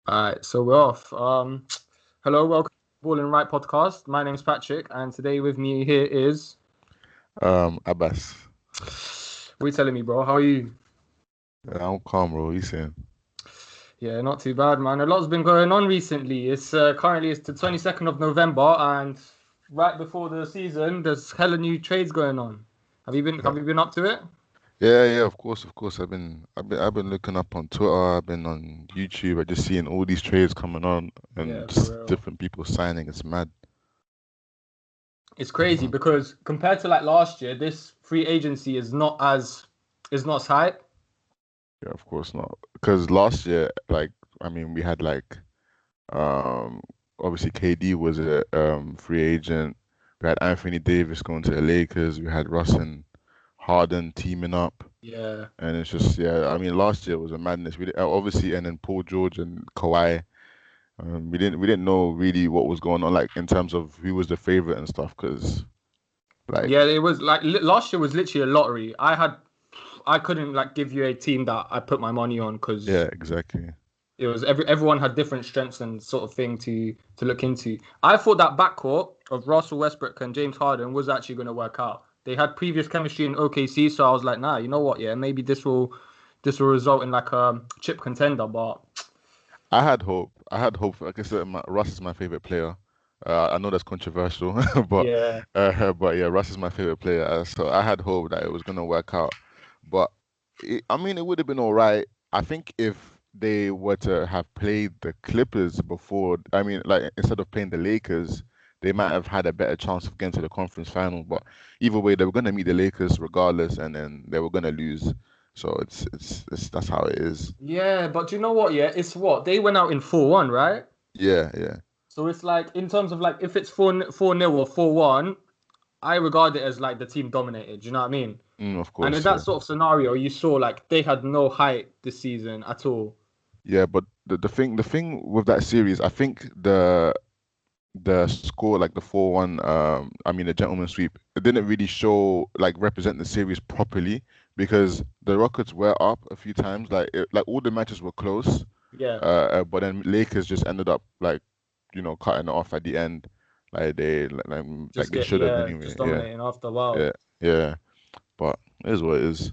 All right, so we're off. Hello, welcome to Ballin podcast. My name's Patrick, and today with me here is. Abass. What are you telling me, bro? How are you? I'm calm, bro. You saying? Yeah, not too bad, man. A lot's been going on recently. It's currently it's the 22nd of November, and right before the season, there's hella new trades going on. Yeah, Have you been up to it? yeah. Of course. I've been looking up on Twitter. I've been on YouTube. I just seeing all these trades coming on and Yeah, for just real. different people signing. It's mad. It's crazy because compared to like last year, this free agency is not as hype. Yeah, of course not. Because last year, I mean, we had um, obviously KD was a free agent. We had Anthony Davis going to the Lakers. We had Russ and Harden teaming up. Yeah. And it's just, yeah, I mean, last year was a madness. Obviously, and then Paul George and Kawhi. We didn't know really what was going on, like in terms of who was the favorite and stuff, because like Yeah, it was like last year was literally a lottery. I couldn't like give you a team that I put my money on because yeah, exactly. it was everyone had different strengths and sort of thing to look into. I thought that backcourt of Russell Westbrook and James Harden was actually going to work out. They had previous chemistry in OKC, so I was like, nah, you know what? Yeah, maybe this will result in like a chip contender. But I had hope. I had hope. Like I said, Russ is my favorite player. I know that's controversial, but yeah, but yeah, Russ is my favorite player. So I had hope that it was gonna work out. But I mean, it would have been all right. I think if they were to have played the Clippers before, I mean, like instead of playing the Lakers, they might have had a better chance of getting to the conference final. But either way, they were gonna meet the Lakers regardless, and then they were gonna lose. So it's that's how it is. yeah. But you know what? Yeah, it's what they went out in 4-1, right? Yeah, yeah. So it's like in terms of like if it's 4-0 or 4-1, I regard it as like the team dominated. You know what I mean? Of And in course, that yeah. sort of scenario, you saw like they had no height this season at all. Yeah, but the thing with that series, I think the score, like the 4-1, I mean the gentleman sweep, it didn't really show like represent the series properly because the Rockets were up a few times, like all the matches were close, Yeah, but then Lakers just ended up like, cutting it off at the end, like they should have just anyway. Yeah, dominating after a while. yeah, yeah. But it is what it is.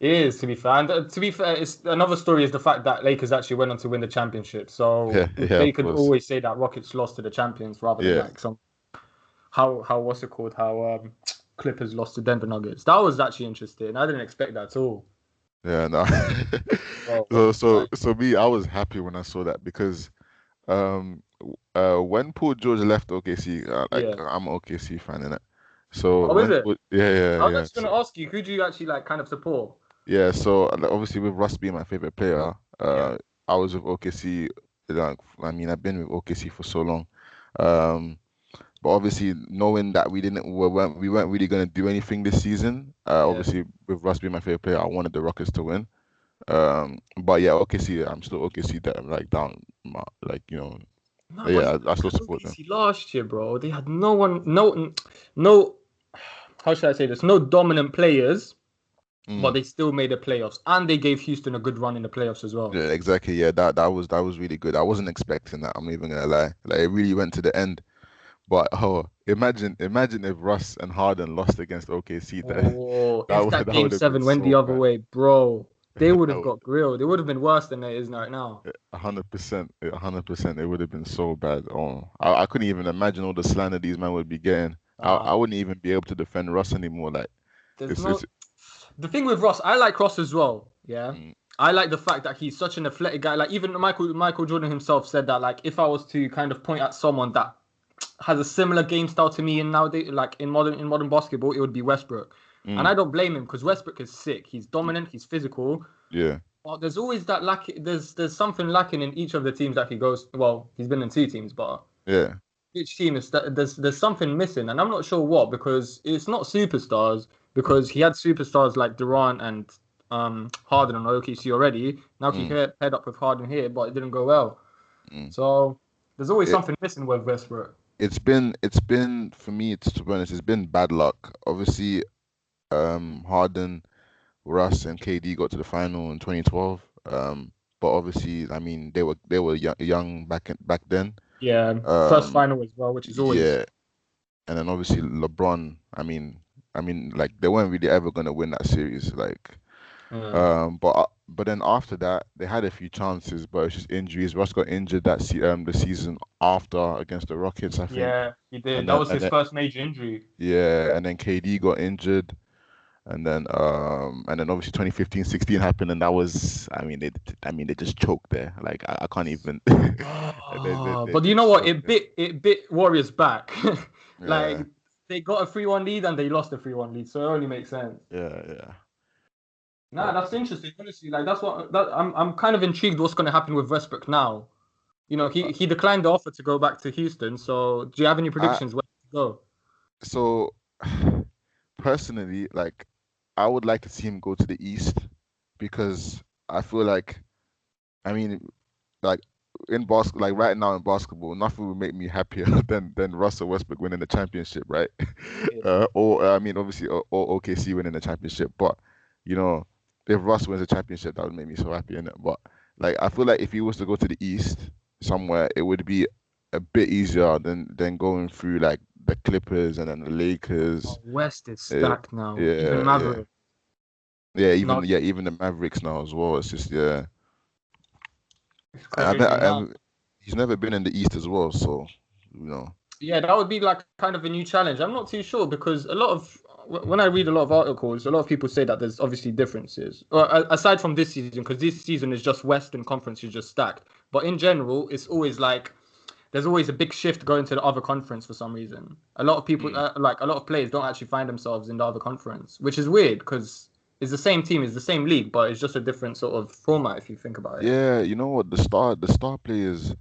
It is to be fair. And to be fair, it's another story is the fact that Lakers actually went on to win the championship. So Yeah, yeah, they of could course. always say that Rockets lost to the champions rather than Yeah, like some how what's it called? How Clippers lost to Denver Nuggets. That was actually interesting. I didn't expect that at all. yeah, no. Well, So me, I was happy when I saw that because when Paul George left OKC, like yeah. I'm an OKC fan in it. So Oh, is it? Yeah, I yeah, was yeah. actually going to ask you, who do you actually like kind of support? Yeah, so like, obviously with Russ being my favorite player, Yeah. I was with OKC. Like, I mean, I've been with OKC for so long. Um, but obviously knowing that we weren't really gonna do anything this season. Yeah. Obviously with Russ being my favorite player, I wanted the Rockets to win. But yeah, OKC, I'm still OKC that like down, like No, but yeah, you I look still at support them. OKC last year, bro. They had no one, no. How should I say this? No dominant players, but Mm. they still made the playoffs, and they gave Houston a good run in the playoffs as well. Yeah, exactly. Yeah, that was really good. I wasn't expecting that. I'm not even gonna lie. Like it really went to the end. But oh, imagine if Russ and Harden lost against OKC. That Oh, that if would that that game would have been seven went the so other bad. way, bro, they would That have would got grilled. It would have been worse than it is right now. 100%, 100%. It would have been so bad. Oh, I couldn't even imagine all the slander these men would be getting. I Uh, wouldn't even be able to defend Russ anymore. Like there's it's no. it's. The thing with Ross, I like Ross as well. Yeah, Mm, I like the fact that he's such an athletic guy. Like even Michael Jordan himself said that like if I was to kind of point at someone that has a similar game style to me in nowadays, like in modern basketball, it would be Westbrook. And I mm, don't blame him because Westbrook is sick. He's dominant. He's physical. yeah, But there's always that lack. There's something lacking in each of the teams that he goes. Well, he's been in two teams, but yeah. each team is that there's something missing, and I'm not sure what because it's not superstars. Because he had superstars like Durant and Harden on OKC already. Now he Mm, paired up with Harden here, but it didn't go well. mm. So there's always It, something missing with Westbrook. it's been for me. To be honest, it's been bad luck. Obviously, Harden, Russ, and KD got to the final in 2012. but obviously, I mean, they were young back then. Yeah, first Um, final as well, which is always. yeah, and then obviously LeBron. I mean, like they weren't really ever gonna win that series. Like, Uh, but then after that, they had a few chances, but it's just injuries. Russ got injured the season after against the Rockets, I think, yeah, he did. and That then was his first major injury. yeah, and then KD got injured. And then obviously 2015-16 happened, and that was, I mean they just choked there. Like I can't even. Oh, They but you know just what? choked It there. bit Warriors back. Like Yeah, they got a 3-1 lead and they lost a 3-1 lead, so it only makes sense. yeah. Nah, But that's interesting. Honestly, like I'm kind of intrigued what's going to happen with Westbrook now. You know, uh, he declined the offer to go back to Houston. So, do you have any I predictions where to go? so personally, like I would like to see him go to the East because I feel like, I mean, like like right now in basketball, nothing would make me happier than Russell Westbrook winning the championship, right? Yeah. Or I mean, obviously, or OKC winning the championship. But you know, if Russ wins the championship, that would make me so happy, innit? But like, I feel like if he was to go to the East somewhere, it would be a bit easier than going through like the Clippers and then the Lakers. Oh, West is Uh, stacked now. Even yeah, yeah, Maverick. No, even the Mavericks now as well. It's just yeah. it's I, crazy now. he's never been in the East as well, so you know. Yeah, that would be like kind of a new challenge. I'm not too sure because a lot of when I read a lot of articles, a lot of people say that there's obviously differences. Aside from this season, because this season is just Western Conference is just stacked. But in general, it's always like there's always a big shift going to the other conference for some reason. A lot of people, Mm. like a lot of players, don't actually find themselves in the other conference, which is weird because it's the same team, it's the same league, but it's just a different sort of format if you think about it. Yeah, you know what? The star players,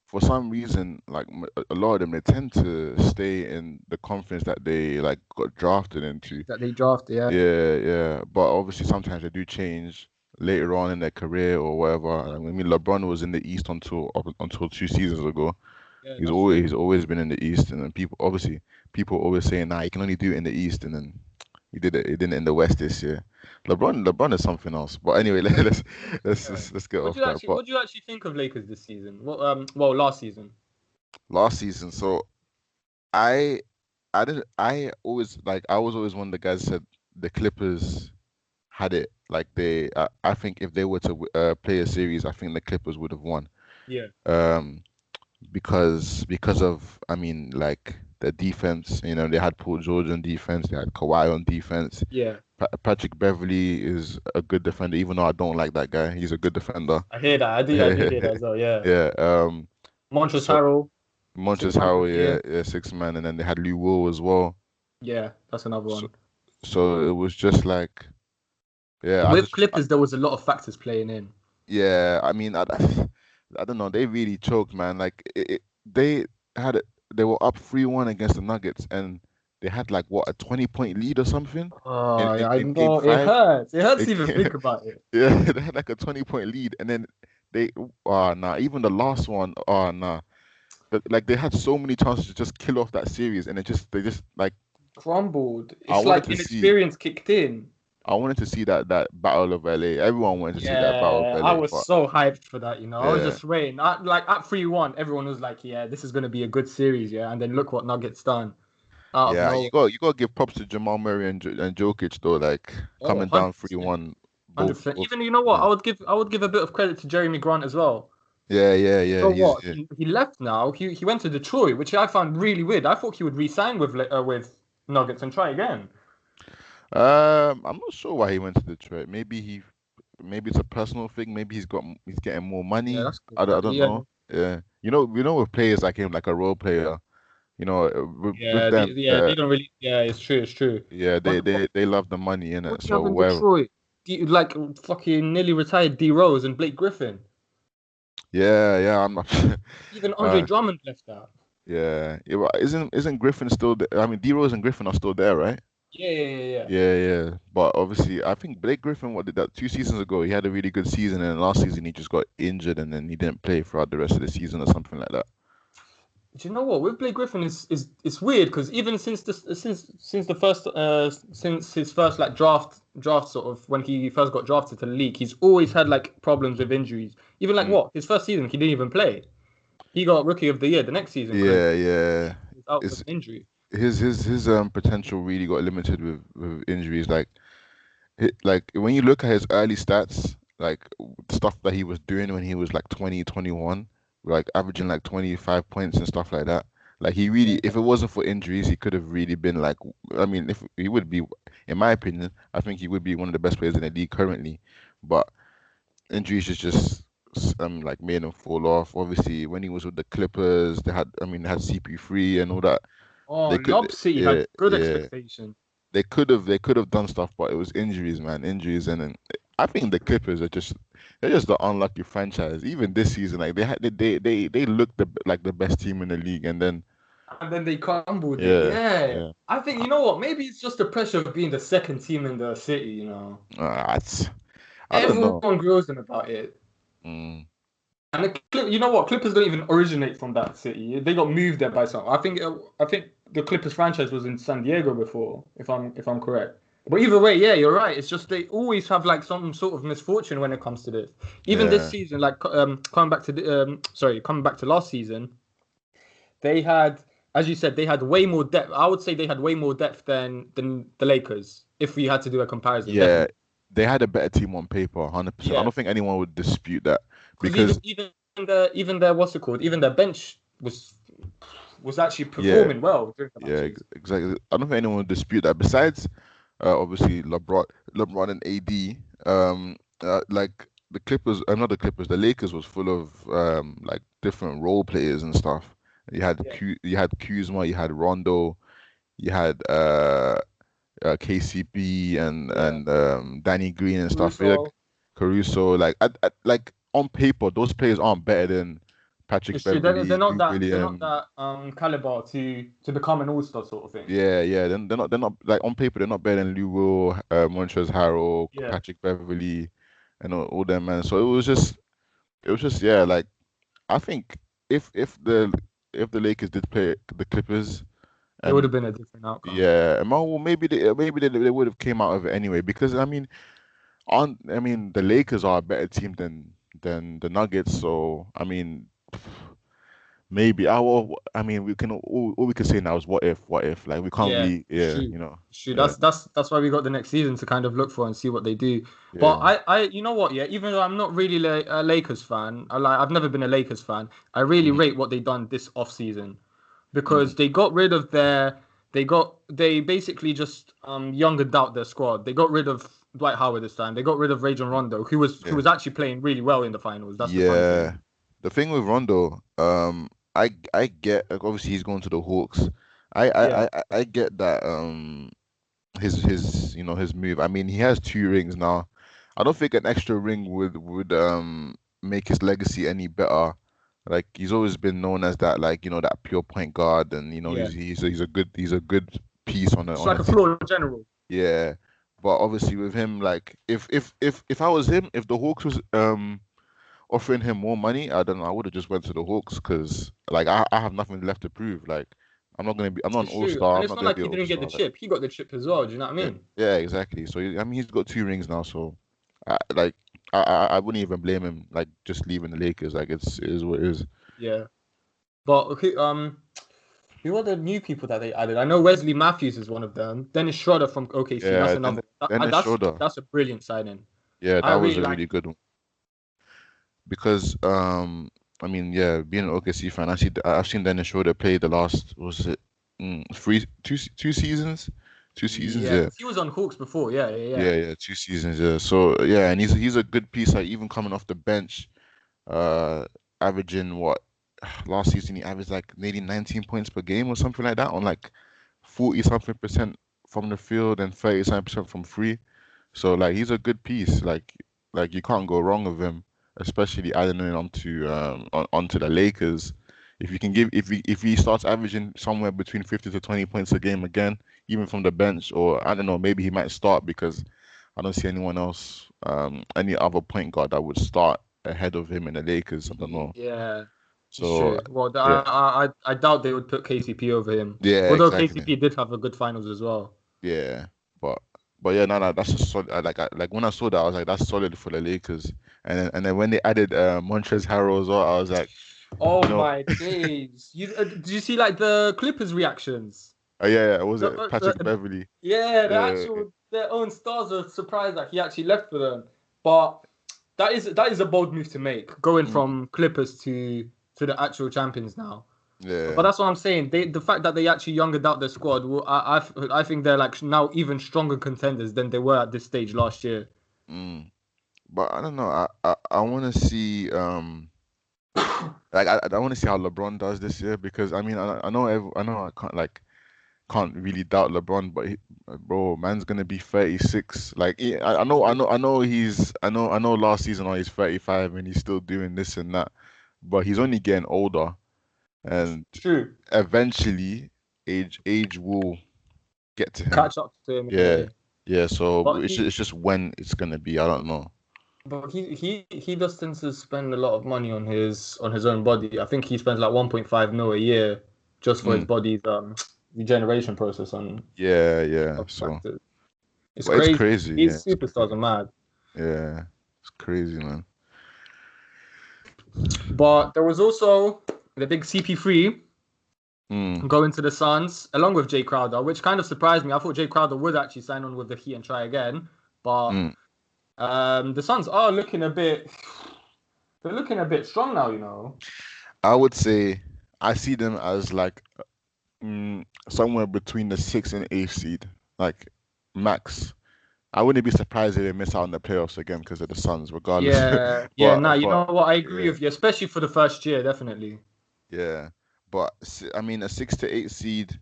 for some reason, like a lot of them, they tend to stay in the conference that they like got drafted into. That they drafted, yeah. Yeah, yeah. But obviously, sometimes they do change later on in their career or whatever. I mean, LeBron was in the East until 2 seasons ago. Yeah, He's that's always true. he's always been in the East, and then people always saying, "Nah, you can only do it in the East," and then he did it in the West this year. LeBron is something else. But anyway, Yeah. let's get off that. But What do you actually think of Lakers this season? Well, last season. last season, so I I didn't I was always one of the guys that said the Clippers had it. Like I think if they were to play a series, I think the Clippers would have won. Yeah. Um, because of, I mean, like the defense. You know, they had Paul George on defense, they had Kawhi on defense. Yeah. Patrick Beverly is a good defender, even though I don't like that guy. He's a good defender. I hear that. I do hear that as well. Yeah. Yeah. Montrezl So Harrell, six Montrezl man of Harrell, the year. yeah, six man, and then they had Lou Will as well. Yeah, that's another So one. so it was just like, yeah, With Clippers, there was a lot of factors playing in. yeah. I mean, I don't know. They really choked, man. Like they had it. They were up 3-1 against the Nuggets, and they had like what, a 20-point lead or something in Oh, in, yeah, I in game know. It five. hurts. It hurts It, to even think about it. yeah, they had like a 20-point lead, and then they, oh nah, even the last one, oh nah. Like they had so many chances to just kill off that series, and they just like, Crumbled. I It's wanted like to see inexperience kicked in. I wanted to see that Battle of LA. Everyone wanted to see that Battle of Yeah, I LA, was but so hyped for that, you know. I was yeah. just waiting. Like at 3-1, everyone was like, yeah, this is going to be a good series, yeah. And then look what Nuggets done out of Yeah, nowhere. you got to give props to Jamal Murray and Jokic though, like Oh, coming down 100%. 3-1 100%. both Even, you know what? yeah. I would give a bit of credit to Jeremy Grant as well. You Yeah. know what? He left now. He went to Detroit, which I found really weird. I thought he would re-sign with Nuggets and try again. I'm not sure why he went to Detroit. Maybe it's a personal thing. Maybe he's getting more Yeah, money. that's good. That, I don't yeah, know. Yeah, with players like him, like a role player, with yeah, them, they don't really. Yeah, it's true. It's true. yeah, But they love the money in what it. do you have So in wherever, Detroit? Like fucking nearly retired D Rose and Blake Griffin. yeah, I'm not. Even Andre uh, Drummond left out. yeah, but isn't Griffin still there? I mean, D Rose and Griffin are still there, right? Yeah. Yeah. But obviously, I think Blake Griffin, what did that 2 seasons ago? He had a really good season, and last season he just got injured, and then he didn't play throughout the rest of the season or something like that. Do you know what? With Blake Griffin, is it's weird because even since his first like draft sort of when he first got drafted to the league, he's always had like problems with injuries. Even like Mm. what his first season, he didn't even play. He got Rookie of the Year the next season because Yeah, yeah. he was out with It's an injury. his potential really got limited with injuries. Like when you look at his early stats, like stuff that he was doing when he was like 20, 21, like averaging like 25 points and stuff like that. Like he really, if it wasn't for injuries, he could have really been like, I mean, if he would be, in my opinion, I think he would be one of the best players in the league currently. But injuries just like made him fall off. Obviously, when he was with the Clippers, they had CP3 and all that. Oh, They could, Lob City yeah, had good yeah. expectation. They could have done stuff, but it was injuries, man, injuries, and then I think the Clippers they're just the unlucky franchise. Even this season, like they looked like the best team in the league, and then And then they crumbled it. yeah, Yeah. yeah, I think you know what? Maybe it's just the pressure of being the second team in the city. it's, I don't know. Everyone grows them about it. Mm, And you know what? Clippers don't even originate from that city. They got moved there by some. I think the Clippers franchise was in San Diego before, if I'm correct. But either way, yeah, you're right. It's just they always have like some sort of misfortune when it comes to this. Even this yeah, season, like coming back to last season, they had, as you said, they had way more depth. I would say they had way more depth than the Lakers. If we had to do a comparison, yeah. definitely. They had a better team on paper, 100%. I Yeah, don't think anyone would dispute that because even because even their what's it called? Even their bench was actually yeah, performing well during the yeah, matches. exactly. I don't think anyone would dispute that. Besides, obviously LeBron and AD, like the Clippers, not the Clippers, the Lakers was full of like different role players and stuff. Yeah, You had Kuzma, you had Rondo, you had KCP yeah. and Danny Green and stuff. Like Caruso. Caruso, like on paper, those players aren't better than Patrick It's true. They're Beverly, not Lou that they're not Williams. that caliber to become an all-star sort of thing. Yeah, yeah. Then they're not like on paper they're not better than Lou Will, Montrezl Harrell, Yeah. Patrick Beverly, and all them man. So it was just yeah. Like I think if the Lakers did play the Clippers It would and have been a different outcome. yeah, well maybe they would have came out of it anyway because I mean the Lakers are a better team than the Nuggets. So I mean. Maybe I mean all we can say now is what if like we can't Yeah, really it's yeah true. you know It's true. yeah That's why we got the next season to kind of look for and see what they do. But yeah you know what? Yeah, even though I'm not really a Lakers fan, I've never been a Lakers fan. I really mm, rate what they done this off season because mm, they got rid of they basically just youngered out their squad. They got rid of Dwight Howard this time. They got rid of Rajon Rondo, who yeah was actually playing really well in the finals. That's the funny thing. yeah. The thing with Rondo, I get like, obviously he's going to the Hawks. Yeah, I get that his his move. I mean he has 2 rings now. I don't think an extra ring would make his legacy any better. Like he's always been known as that like that pure point guard, and yeah. he's a good piece Just on a like a team. floor general. Yeah, but obviously with him, like if I was him, if the Hawks was offering him more money, I don't know, I would have just went to the Hawks because like I have nothing left to prove. Like I'm not an It's all true, star. and I'm it's not not gonna like be he an all didn't get the star. Like chip. He got the chip as well. Do you know what I yeah, mean? yeah, exactly. So I mean he's got 2 rings now, so like I wouldn't even blame him like just leaving the Lakers. Like it is what it is. Yeah. But okay, who are the new people that they added? I know Wesley Matthews is one of them. Dennis Schroeder from OKC. That's Yeah, another. Dennis Schroeder. That's a brilliant signing. Yeah, I that was really a like really good one because I mean yeah, being an OKC fan, I've seen Dennis Schroeder play the last was it 2 seasons, 2 seasons, Yeah, yeah. because he was on Hawks before. Yeah, yeah, yeah. Yeah, yeah, 2 seasons, yeah. So yeah, and he's a good piece. Like even coming off the bench, uh, averaging what last season he averaged like nearly 19 points per game or something like that on like 40 something percent from the field and 37% from free. So like he's a good piece. Like you can't go wrong with him, especially adding him onto the Lakers. If you can give if he starts averaging somewhere between 50 to 20 points a game again, even from the bench, or I don't know, maybe he might start because I don't see anyone else, any other point guard that would start ahead of him in the Lakers. I don't know. Yeah. It's So true. Well, yeah, I doubt they would put KCP over him. yeah, Although exactly. KCP did have a good finals as well. Yeah, but yeah, no, that's just solid. Like when I saw that, I was like, that's solid for the Lakers. And then when they added Montrezl Harrell as well, I was like, Oh you know, my days! Did you see like the Clippers reactions? oh yeah, was The, it uh, Patrick the, Beverly? yeah, Yeah, their own stars are surprised that he actually left for them. But that is a bold move to make, going mm, from Clippers to the actual champions now. But yeah, that's what I'm saying. The fact that they actually youngered out their squad, well, I think they're like now even stronger contenders than they were at this stage last year. mm. But I don't know. I want to see like I want to see how LeBron does this year because I mean I know I can't really doubt LeBron, but bro, man's gonna be 36. Like I know last season he's 35 and he's still doing this and that, but he's only getting older and True. eventually age will get to him. Catch up to him in a Yeah. way. Yeah, so But it's just when it's gonna be. I don't know. he does tend to spend a lot of money on his own body. I think he spends like 1.5 mil a year just for his Mm, body's regeneration process on yeah, yeah. other So, factors. It's but it's crazy. crazy. Yeah, These it's superstars are crazy. mad. Yeah, it's crazy, man. But there was also the big CP3 Mm, going to the Suns along with Jay Crowder, which kind of surprised me. I thought Jay Crowder would actually sign on with the Heat and try again, but mm. the Suns are looking a bit. They're looking a bit strong now, you know. I would say I see them as like somewhere between the 6 and 8 seed, like max. I wouldn't be surprised if they miss out on the playoffs again because of the Suns, regardless. Yeah, yeah. But Nah, you know what? I agree yeah, with you, especially for the first year, definitely. yeah. But I mean, a 6 to 8 seed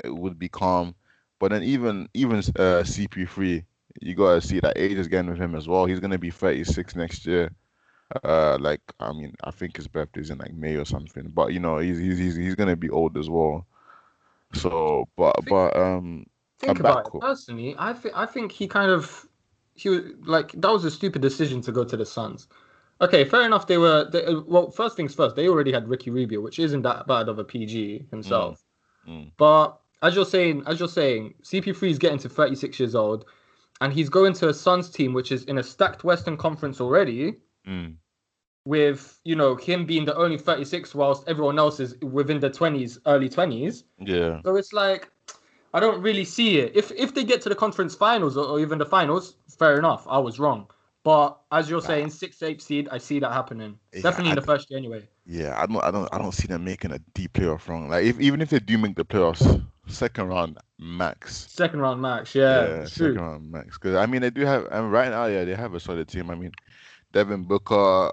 it would be calm. But then even CP3, you gotta see that age is getting with him as well. He's gonna be 36 next year. Like I mean, I think his birthday's in like May or something. But he's gonna be old as well. So, Think, a think about it. backcourt. Personally, I think he was like that was a stupid decision to go to the Suns. Okay, fair enough. Well. First things first, they already had Ricky Rubio, which isn't that bad of a PG Mm, himself. mm, But as you're saying, CP3 is getting to 36 years old, and he's going to a Suns team which is in a stacked Western Conference already, mm. with him being the only 36, whilst everyone else is within the 20s, early 20s. Yeah. So it's like I don't really see it. If they get to the conference finals or even the finals, fair enough. I was wrong. But as you're Nah, saying, 6-8 seed, I see that happening. yeah, Definitely in the first year anyway. I don't see them making a deep playoff run. Like even if they do make the playoffs, second round max. Second round max, yeah, Yeah, it's second true. round max. Because I mean, they do have, and right now, yeah, they have a solid team. I mean, Devin Booker,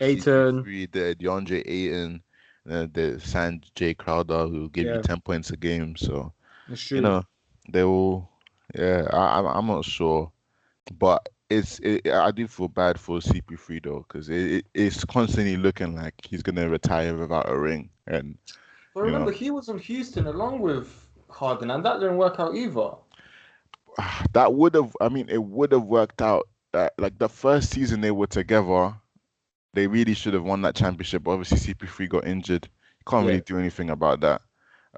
Aiton, CP3, the DeAndre Ayton, the signed Jay Crowder, who will give you yeah, 10 points a game. So it's you true. know, they will. Yeah, I'm not sure, but I do feel bad for CP3 though, because it's constantly looking like he's gonna retire without a ring, and But you remember, know he was on Houston along with Harden, and that didn't work out either. that would have. I mean, it would have worked out. That like the first season they were together, they really should have won that championship. But obviously, CP3 got injured. You can't Yeah, really do anything about that.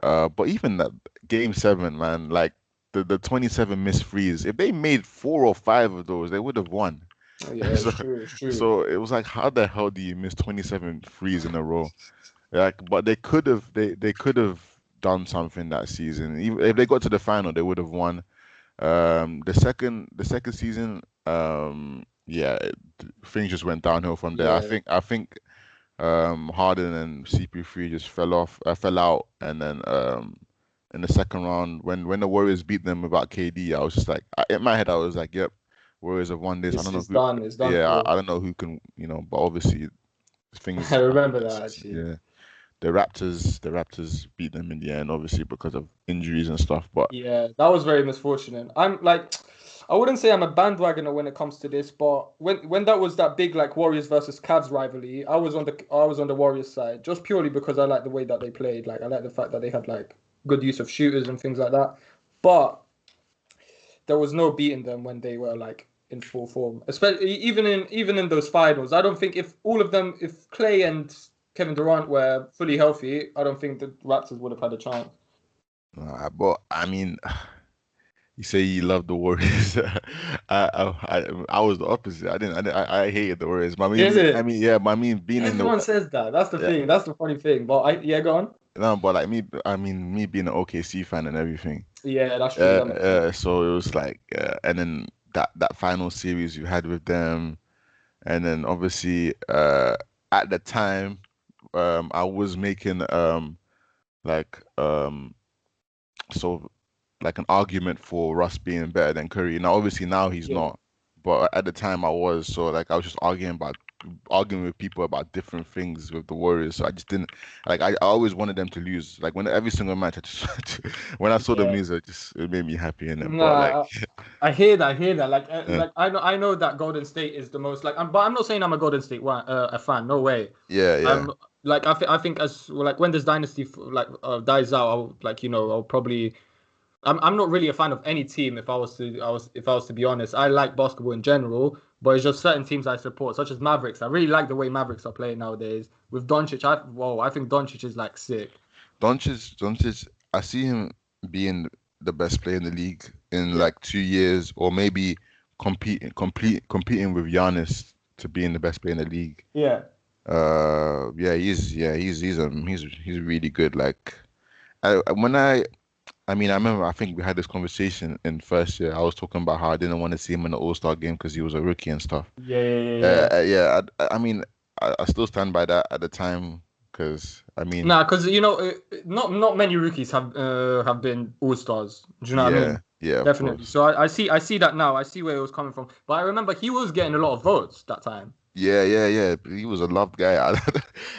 But even that game 7, man, like the 27 missed threes, if they made 4 or 5 of those, they would have won. yeah, So, it's true, it's true. so it was like, how the hell do you miss 27 threes in a row? Like, but they could have done something that season. Even if they got to the final, they would have won. The second season, yeah, things just went downhill from there. I Yeah, think I think Harden and CP3 just fell out, and then in the second round, when the Warriors beat them without KD, I was just like, in my head, I was like, yep, Warriors have won this. I don't know it's who, done. It's done yeah, for. I don't know who can, but obviously I things happened remember that that season. actually. Yeah, the Raptors beat them in the end, obviously because of injuries and stuff. But Yeah, that was very misfortunate. I'm like, I wouldn't say I'm a bandwagoner when it comes to this, but when that was that big like Warriors versus Cavs rivalry, I was on the Warriors side just purely because I like the way that they played. Like I like the fact that they had like good use of shooters and things like that. But there was no beating them when they were like in full form, especially even in those finals. I don't think if all of them, if Clay and Kevin Durant were fully healthy, I don't think the Raptors would have had a chance. But I mean, you say you love the Warriors. I was the opposite. I hated the Warriors. But Is I it? mean, yeah. But I mean, being in the Everyone says that. That's the yeah, thing. That's the funny thing. But yeah, go on. no, but like me, I mean, me being an OKC fan and everything. Yeah, that's true. That makes sense. So it was like, and then that final series you had with them, and then obviously, at the time, I was making like so like an argument for Russ being better than Curry. Now, obviously, now he's Yeah. not, but at the time I was. So like I was just arguing with people about different things with the Warriors. So I just didn't like. I always wanted them to lose. Like when every single match, I just when I saw them Yeah. lose, it made me happy in it. But like, Nah, I hear that. I hear that. uh, Like I know that Golden State is the most like. But I'm not saying I'm a Golden State a fan. No way. yeah, yeah, Like I think as like when this dynasty dies out, I'll like I'll probably. I'm not really a fan of any team if I was to be honest. I like basketball in general, but it's just certain teams I support, such as Mavericks. I really like the way Mavericks are playing nowadays. With Doncic, I think Doncic is like sick. Doncic. I see him being the best player in the league in Yeah. like 2 years, or maybe competing with Giannis to being the best player in the league. Yeah. He's really good. Like when I mean, I remember, I think we had this conversation in first year. I was talking about how I didn't want to see him in the All-Star game because he was a rookie and stuff. Yeah, yeah, yeah, yeah. I mean, I still stand by that at the time because, I mean, Nah, because not many rookies have been all stars. Do you know what I yeah, mean? yeah, of Definitely. course. So I see that now. I see where it was coming from. But I remember he was getting a lot of votes that time, Yeah. He was a loved guy. I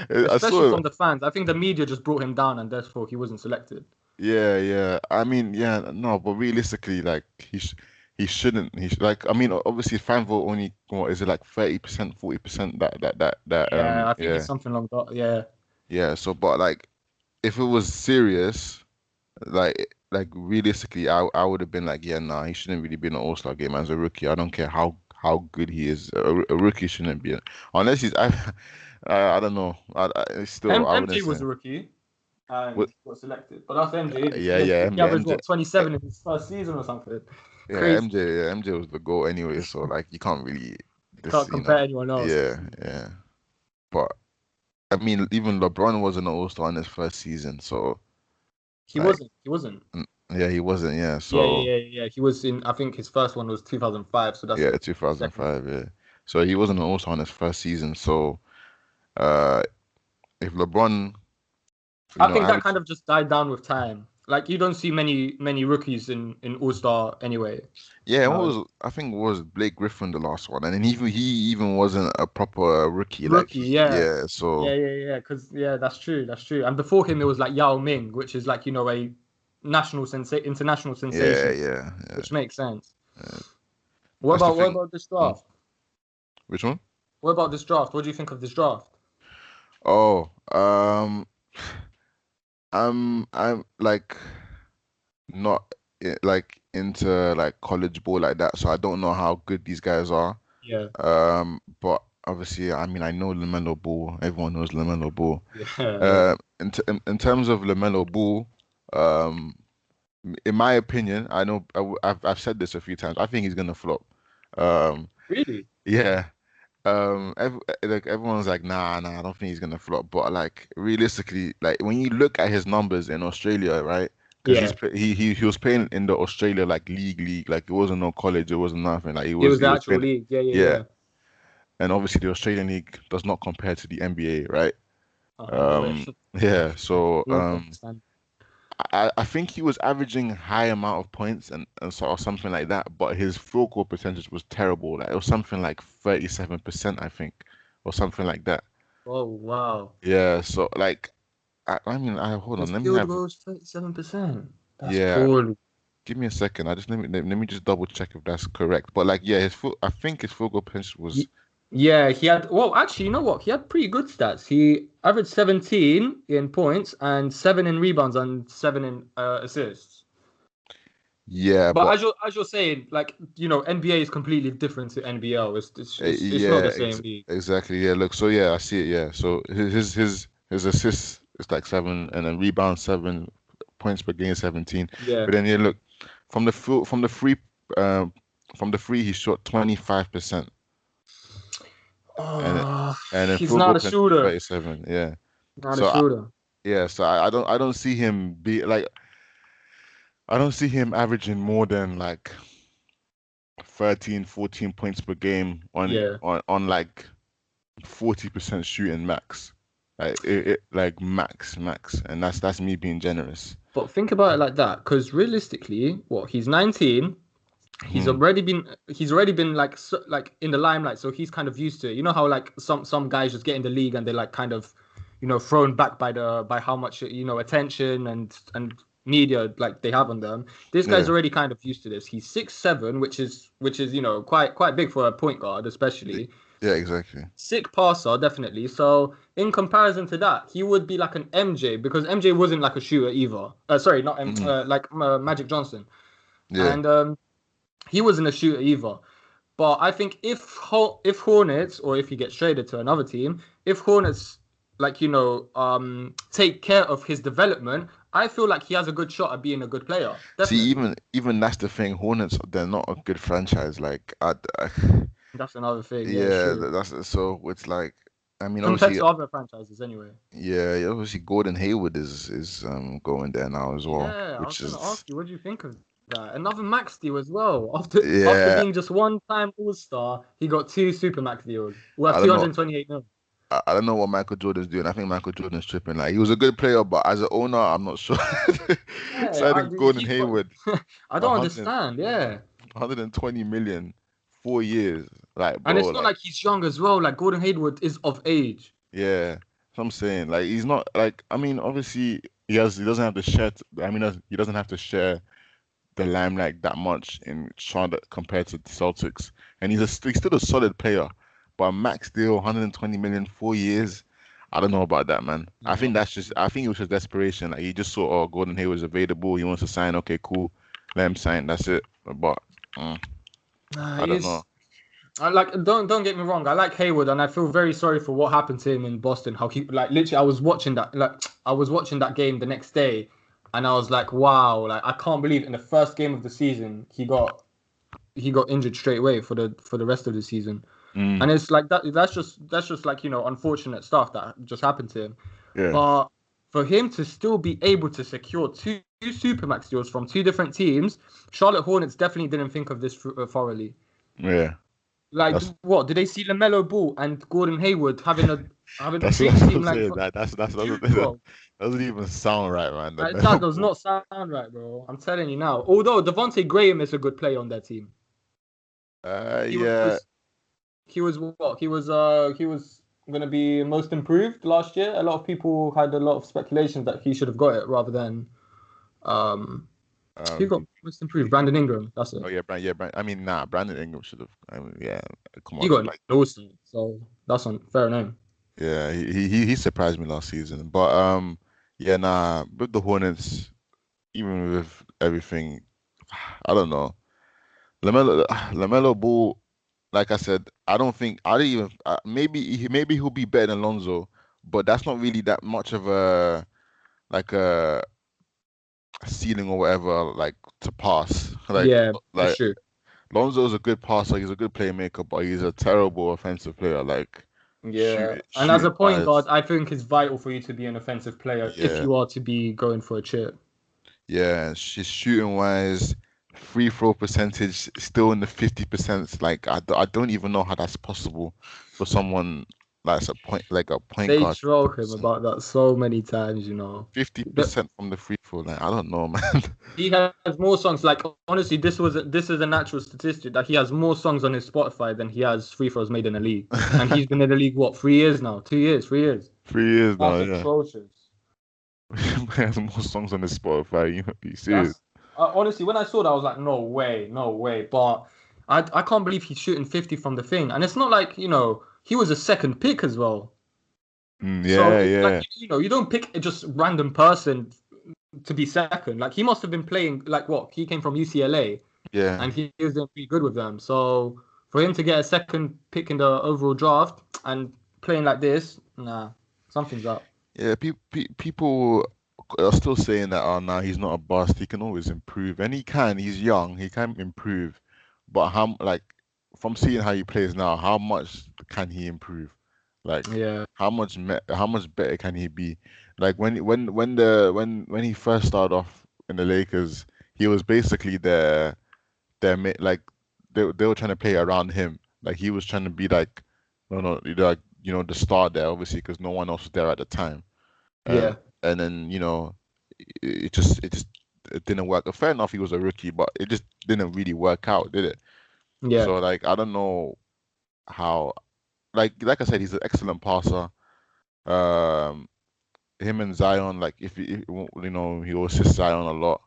especially saw, from the fans. I think the media just brought him down, and therefore he wasn't selected. yeah. I mean, yeah, no, but realistically, like, he shouldn't. Like, I mean, obviously, fan vote only, what is it, like 30%, 40% Yeah, I think it's yeah. something like that. Yeah. Yeah, so but like if it was serious, like realistically, I would have been like, yeah, nah, he shouldn't really be in an All-Star game as a rookie. I don't care how good he is. A rookie shouldn't be unless he's I don't know. I wouldn't MJ was say. a rookie and What? got selected, but that's MJ. Innit? Yeah, yeah, He averaged MJ. what 27 in his first season or something. Yeah, Crazy. MJ was the goal anyway. So like you can't really Can't you know. compare anyone else. Yeah. But I mean, even LeBron wasn't an All-Star in his first season, so He like, wasn't. He wasn't. yeah, he wasn't. Yeah, Yeah, so. yeah, yeah, yeah. He was in. I think his first one was 2005. So that's Yeah, the second. 2005, yeah. So he wasn't also on his first season. So uh if LeBron, I think that average kind of just died down with time. Like you don't see many rookies in All Star anyway. yeah, No, I think it was Blake Griffin the last one. And then he even wasn't a proper rookie. Like rookie. Yeah, yeah, yeah, so yeah, yeah. Because yeah, that's true. That's true. And before him, it was like Yao Ming, which is like a international yeah, sensation, yeah. which makes sense. Yeah. What That's the about what thing. about this Mm. draft? Which one? What about this draft? What do you think of this draft? Oh, I'm like not like into like college ball like that, so I don't know how good these guys are. Yeah, But obviously, I mean, I know LaMelo Ball. Everyone knows LaMelo Ball. yeah, yeah. In terms of LaMelo Ball, um, in my opinion, I know I've said this a few times. I think he's gonna flop. Um, Really? yeah. Like everyone's like, nah, I don't think he's gonna flop. But like realistically, like when you look at his numbers in Australia, right? Because Yeah. he was playing in the Australia like league, like it wasn't no college, it wasn't nothing. Like It was he the was actual playing, league. Yeah, yeah, yeah. yeah. And obviously the Australian league does not compare to the NBA, right? No way. Yeah. So Wouldn't understand. I think he was averaging high amount of points and sort of something like that, but his field goal percentage was terrible. Like it was something like 37%, I think, or something like that. Oh wow. Yeah, so like I mean I hold on, His let me field have goal is 37%. That's yeah, poorly. give me a second. I just let me just double check if that's correct. But like yeah, I think his field goal percentage was Yeah, he had. Well, actually, you know what? He had pretty good stats. He averaged 17 in points and 7 in rebounds and 7 in assists. Yeah, But but as you're saying, like, NBA is completely different to NBL. It's not yeah, the same league. exactly. Yeah, look. So yeah, I see it. Yeah. So his assists is like 7, and then rebound 7, points per game 17. Yeah. But then yeah, look, from the full, um from the free he shot 25%, and Oh, and then he's field not goal a percentage shooter. 37. Yeah. Not a So shooter. yeah, so I don't see him be like, I don't see him averaging more than like 13, 14 points per game Yeah. on like 40% shooting max. Like like max, and that's me being generous. But think about it like that, because realistically, what, he's 19. Hmm. He's already been like like in the limelight, so he's kind of used to it. You know how like some guys just get in the league and they're like kind of, thrown back by how much attention and media like they have on them. This guy's Yeah. already kind of used to this. He's 6'7", which is quite big for a point guard, especially. Yeah, exactly. Sick passer, definitely. So in comparison to that, he would be like an MJ, because MJ wasn't like a shooter either. Sorry, not Hmm. like Magic Johnson, Yeah. and he wasn't a shooter either. But I think if Hornets, or if he gets traded to another team, if Hornets like take care of his development, I feel like he has a good shot at being a good player. See, Definitely. even that's the thing. Hornets, they're not a good franchise. Like, That's another thing. Yeah, it's yeah, true. that's so. It's like, I mean, Compared obviously, to other franchises, anyway. yeah, obviously, Gordon Hayward is going there now as well, Yeah, I was which gonna is ask you, what do you think of that? Another max deal as well. After yeah. being just one time All Star, he got two super max deals worth I don't know. 228 mil. I don't know what Michael Jordan's doing. I think Michael Jordan's tripping. Like, he was a good player, but as an owner, I'm not sure. Yeah, Signing Gordon he's got. Hayward, I don't 100, understand. Yeah, 120 million, 4 years. Like, and bro, it's not like, like he's young as well. Like Gordon Hayward is of age. yeah. So I'm saying, like, he's not like. I mean, obviously, he doesn't have to share. I mean, he doesn't have to share the limelight that much in Charlotte compared to the Celtics, and he's still a solid player. But a max deal, 120 million, 4 years. I don't know about that, man. I think No, that's just. I think it was just desperation. Like, he just saw, oh, Gordon Hayward's available. He wants to sign. Okay, cool. Let him sign. That's it. But mm, I don't know. he's. I like. Don't get me wrong. I like Hayward, and I feel very sorry for what happened to him in Boston. How he like literally. I was watching that. Like I was watching that game the next day, and I was like, wow. Like I can't believe in the first game of the season he got injured straight away for the rest of the season. Mm, And it's like that. That's just like unfortunate stuff that just happened to him. yeah, But for him to still be able to secure two supermax deals from two different teams, Charlotte Hornets definitely didn't think of this thoroughly. yeah. Like That's what did they see LaMelo Ball and Gordon Hayward having a that's dream what I'm team like saying. That shoot, doesn't, bro? doesn't even sound right, man. The Like, that Melo does Ball. not sound right, bro. I'm telling you now. Although Devontae Graham is a good player on their team. He Yeah. was he was what? He was gonna be most improved last year. A lot of people had a lot of speculations that he should have got it rather than um who got Um. most improved? Brandon Ingram. That's it. Oh yeah, Brand. Yeah, Brand. I mean, nah. Brandon Ingram should have. I mean, yeah. Come He on. got an Like, All-Star, so that's on fair name. yeah. He surprised me last season. But yeah. Nah. With the Hornets, even with everything, I don't know. Lamelo Ball. Like I said, I don't think. I don't even. Maybe he'll be better than Lonzo, but that's not really that much of a like a ceiling or whatever. Like to pass. Yeah, that's Like true. Lonzo's a good passer. He's a good playmaker, but he's a terrible offensive player. Like Yeah, and as shooting a point guard, wise, I think it's vital for you to be an offensive player if yeah, you are to be going for a chip. yeah. She's shooting wise, free throw percentage still in the 50%. Like I don't even know how that's possible for someone that's a point They guard. troll him about that so many times. Fifty But percent from the free throw line. I don't know, man. he has more songs. Like honestly, this is a natural statistic that he has more songs on his Spotify than he has free throws made in the league. And he's been in the league what, 3 years now? 2 years, 3 years. 3 years now, That's yeah. atrocious. He has more songs on his Spotify. You serious? That's honestly, when I saw that, I was like, no way, no way. But I can't believe he's shooting 50 from the thing, and it's not like he was a second pick as well. So Yeah, it's like yeah. you don't pick just random person to be second. Like he must have been playing like what? He came from UCLA Yeah. and he was doing pretty good with them. So for him to get a second pick in the overall draft and playing like this, nah, something's up. Yeah, people are still saying that, oh, no, he's not a bust. He can always improve, and he can. He's young. He can improve, but like from seeing how he plays now, how much can he improve? Like, Yeah, how much better can he be? Like when he first started off in the Lakers, he was basically like they were trying to play around him. Like he was trying to be like, no, like the star there, obviously, because no one else was there at the time. And yeah, and then it didn't work. Fair enough, he was a rookie, but it just didn't really work out, did it? yeah. So like I don't know how. Like I said, he's an excellent passer. Um, him and Zion, like he will assist Zion a lot.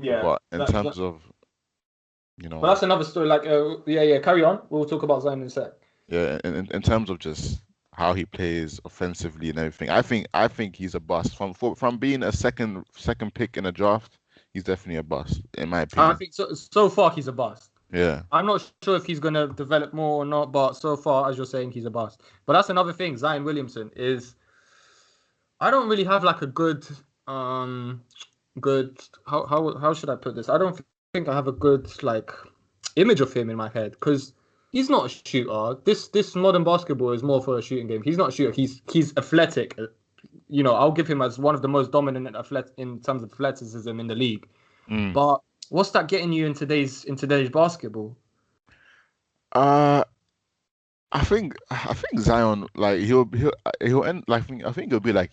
Yeah, But in terms of you but know that's another story. Like, yeah. Carry on. We'll talk about Zion in a sec. yeah, in terms of just how he plays offensively and everything, I think he's a bust. From being a second pick in a draft, he's definitely a bust in my I opinion. think so far he's a bust. Yeah. I'm not sure if he's gonna develop more or not, but so far, as you're saying, he's a bust. But that's another thing. Zion Williamson is. I don't really have like a um good how should I put this? I don't think I have a good like image of him in my head because he's not a shooter. This modern basketball is more for a shooting game. He's not a shooter. He's athletic. I'll give him as one of the most dominant in terms of athleticism in the league. Mm. But what's that getting you in today's basketball? Uh, I think Zion, like he'll end like I think he'll be like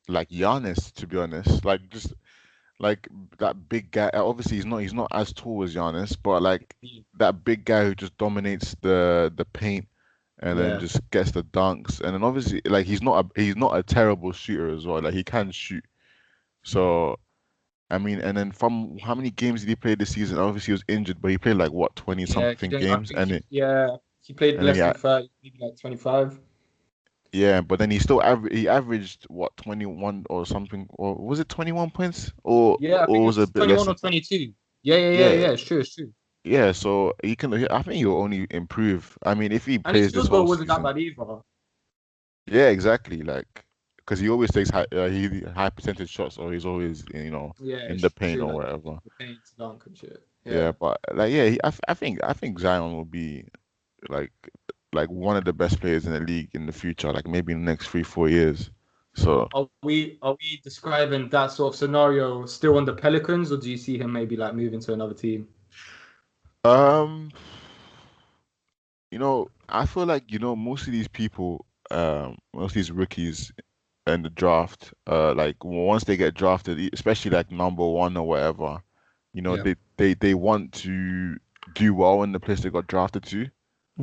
Giannis, to be honest. Like just like that big guy. Obviously he's not as tall as Giannis, but like that big guy who just dominates the paint and then Yeah, just gets the dunks. And then obviously like he's not a terrible shooter as well. Like he can shoot. So I mean, and then from how many games did he play this season? Obviously he was injured, but he played like what, 20 yeah. He something didn't. I games, think he played and then less he than 30, maybe like 25. Yeah, but then he averaged what, 21 or something, or was it 21 points, Yeah, I or think was it a it's bit less 21 or than 22. Yeah. yeah, It's true, it's true. yeah. So I think he'll only improve. I mean, if he And his plays this field whole goal wasn't that season, bad either. yeah, exactly. Like, because he always takes high percentage shots, or he's always Yeah, in the it's paint true. or Like whatever. the paint dunk and shit. Yeah, Yeah. but like yeah, I think Zion will be like like one of the best players in the league in the future, like maybe in the next 3 4 years. So. Are we describing that sort of scenario still on the Pelicans, or do you see him maybe like moving to another team? Um, I feel like, most of these people, most of these rookies in the draft, like once they get drafted, especially like number one or whatever, Yeah. they want to do well in the place they got drafted to.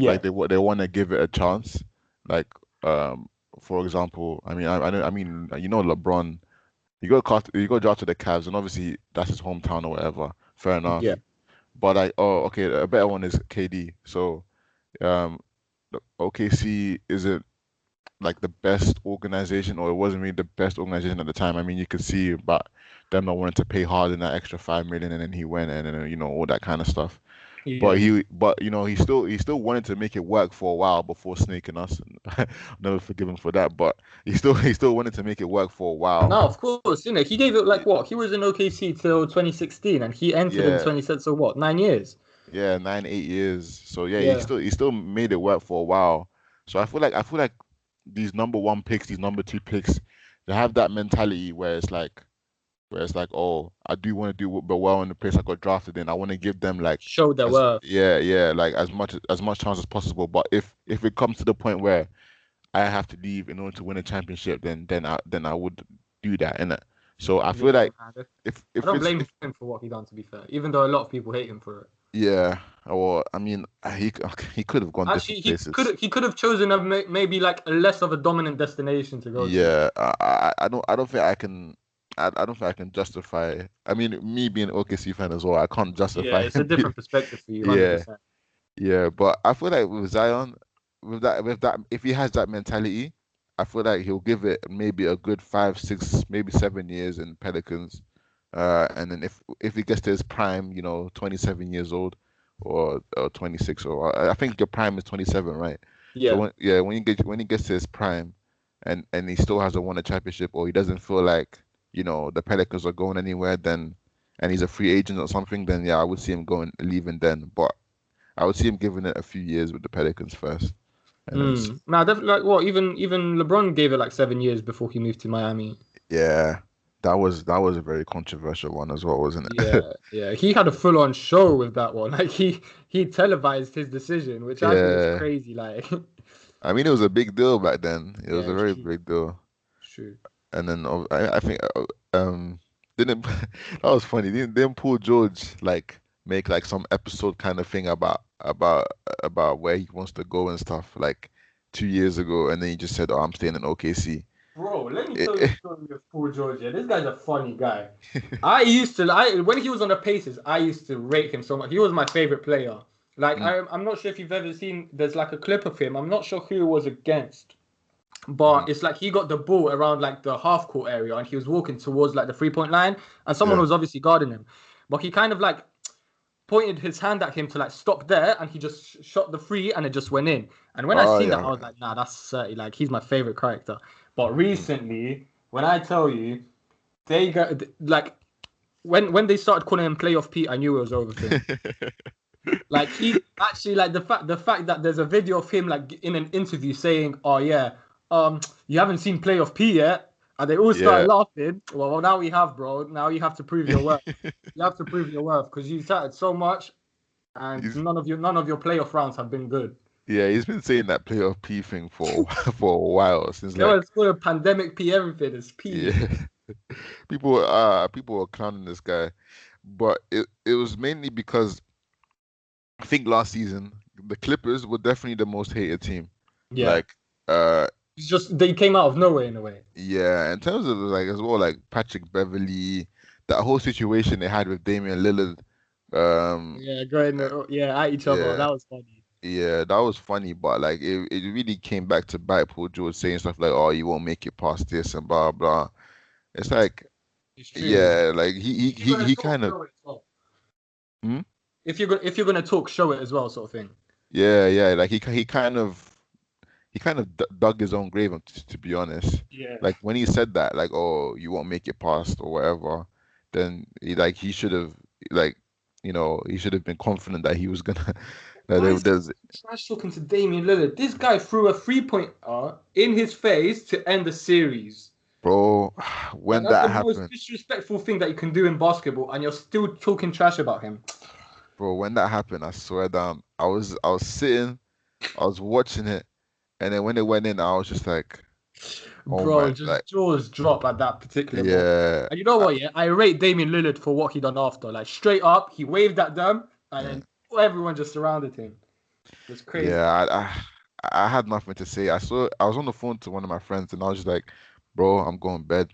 Like Yeah. they want to give it a chance. Like, um, for example, I mean, LeBron, he got drafted to the Cavs, and obviously that's his hometown or whatever. Fair Yeah. enough. But like, oh, okay, a better one is KD. So. Um, OKC isn't like the best organization, or it wasn't really the best organization at the time. I mean, you could see about them not wanting to pay Harden that extra 5 million, and then he went and then all that kind of stuff. But Yeah. he still wanted to make it work for a while before snaking us. And never forgive him for that. But he still wanted to make it work for a while. No, of course, he gave it like what? He was in OKC till 2016 and he entered in Yeah, 2016, so what, 9 years? yeah, 9 8 years. So yeah, he Yeah. still he still made it work for a while. So I feel like these number one picks, these number two picks, they have that mentality where it's like, oh, I do want to do but well in the place I got drafted in. I want to give them like Showed their as worth. yeah, yeah, like as much chance as possible. But if it comes to the point where I have to leave in order to win a championship, then I would do that, innit? So I feel Yeah, like man. if I if don't it's blame if him for what he done, to be fair, even though a lot of people hate him for it. yeah, or I mean, he could have gone Actually, different he places. could he could have chosen maybe like a less of a dominant destination to go to. Yeah, I don't think I can. I don't think I can justify. I mean, me being an OKC fan as well, I can't Yeah, justify it's a him. different perspective for you, Yeah, 100%. yeah, but I feel like with Zion, with that, if he has that mentality, I feel like he'll give it maybe a good 5 6 maybe 7 years in Pelicans, And then if he gets to his prime, 27 years old or 26, or I think your prime is 27, right? So Yeah. when he gets to his prime, and he still hasn't won a championship, or he doesn't feel like the Pelicans are going anywhere, then and he's a free agent or something, then yeah, I would see him going leaving then. But I would see him giving it a few years with the Pelicans first, and then Nah, definitely. Like what? Even LeBron gave it like 7 years before he moved to Miami. yeah, that was a very controversial one as well, wasn't it? Yeah, yeah. He had a full-on show with that one. Like he televised his decision, which I thought was Yeah. crazy. Like, I mean, it was a big deal back then. It yeah, was a it's very true. big deal. It's true. And then I think didn't that was funny. Didn't Paul George like make like some episode kind of thing about where he wants to go and stuff like 2 years ago, and then he just said, "Oh, I'm staying in OKC." Bro, let me tell you It- a story of Paul George. Yeah, this guy's a funny guy. I when he was on the Pacers, I used to rate him so much. He was my favorite player. Like Mm, I'm not sure if you've ever seen. There's like a clip of him. I'm not sure who it was against, mhm. but it's like he got the ball around like the half court area and he was walking towards like the 3 point line, and someone Yeah. was obviously guarding him, but he kind of like pointed his hand at him to like stop there, and he just shot the free, and it just went in. And when I Oh seen that, yeah. I was like, nah, that's like he's my favorite character. But Mm. recently, when I tell you, they got like when they started calling him Playoff Pete, I knew it was over for him. Like he actually like the fact that there's a video of him like in an interview saying, "Oh yeah, you haven't seen Playoff P yet," and they all started Yeah. laughing. Well, now we have, bro. Now you have to prove your worth. You have to prove your worth because you started so much, and He's none of your playoff rounds have been good. yeah, he's been saying that playoff P thing for for a while since They were like called a pandemic P everything. It's P. yeah. People were clowning this guy, but it was mainly because I think last season the Clippers were definitely the most hated team. Yeah, Like, uh, it's just they came out of nowhere in a way. yeah, in terms of like as well, like Patrick Beverly, that whole situation they had with Damian Lillard, um, Yeah, going yeah at each other. yeah, That was funny. yeah, that was funny, but like it really came back to bite Paul George saying stuff like, "Oh, you won't make it past this," and blah blah. It's like, It's true. yeah, like he If you're he gonna he talk, kind of, show it as well. hmm? If you're gonna talk, show it as well, sort of thing. Yeah, yeah, like he kind of dug his own grave, to be honest. Yeah. Like when he said that, like, "Oh, you won't make it past" or whatever, then he should have like, he should have been confident that he was gonna that Why there, is he there's trash talking to Damian Lillard? This guy threw a 3 pointer in his face to end the series. bro. Like When that's the that most happened, disrespectful thing that you can do in basketball, and you're still talking trash about him. I swear down, I was sitting, I was watching it, and then when it went in, I was just like, oh Bro, my, just like, jaws drop at that particular moment. yeah, And you know I- what, yeah? I rate Damian Lillard for what he done after. Like straight up, he waved at them, and yeah. then everyone just surrounded him. It was crazy. Yeah, I had nothing to say. I was on the phone to one of my friends and I was just like, bro, I'm going to bed.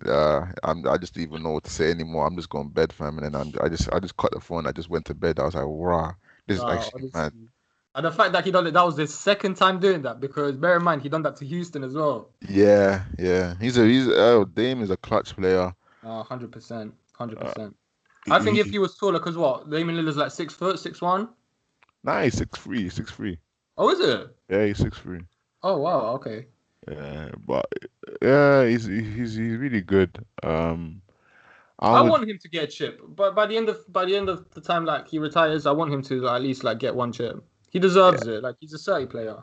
I just don't even know what to say anymore. I'm just going to bed, fam. And then I just cut the phone. I just went to bed. I was like, wow, this is actually mad. Honestly. And the fact that he done it, that was his second time doing that because bear in mind he done that to Houston as well. Yeah, yeah. Dame is a clutch player. 100%, Uh, 100%. I think if he, he was taller, cause what? Damian Lillard's like 6 foot, 6'1". nah, he's 6'3", 6'3". Oh, is it? Yeah, he's 6'3". Oh wow, okay. Yeah, but yeah, he's really good. I I would. want him to get a chip, but by the end of the time, like he retires, I want him to at least like get one chip. He Yeah. deserves it. Like he's a 30 player.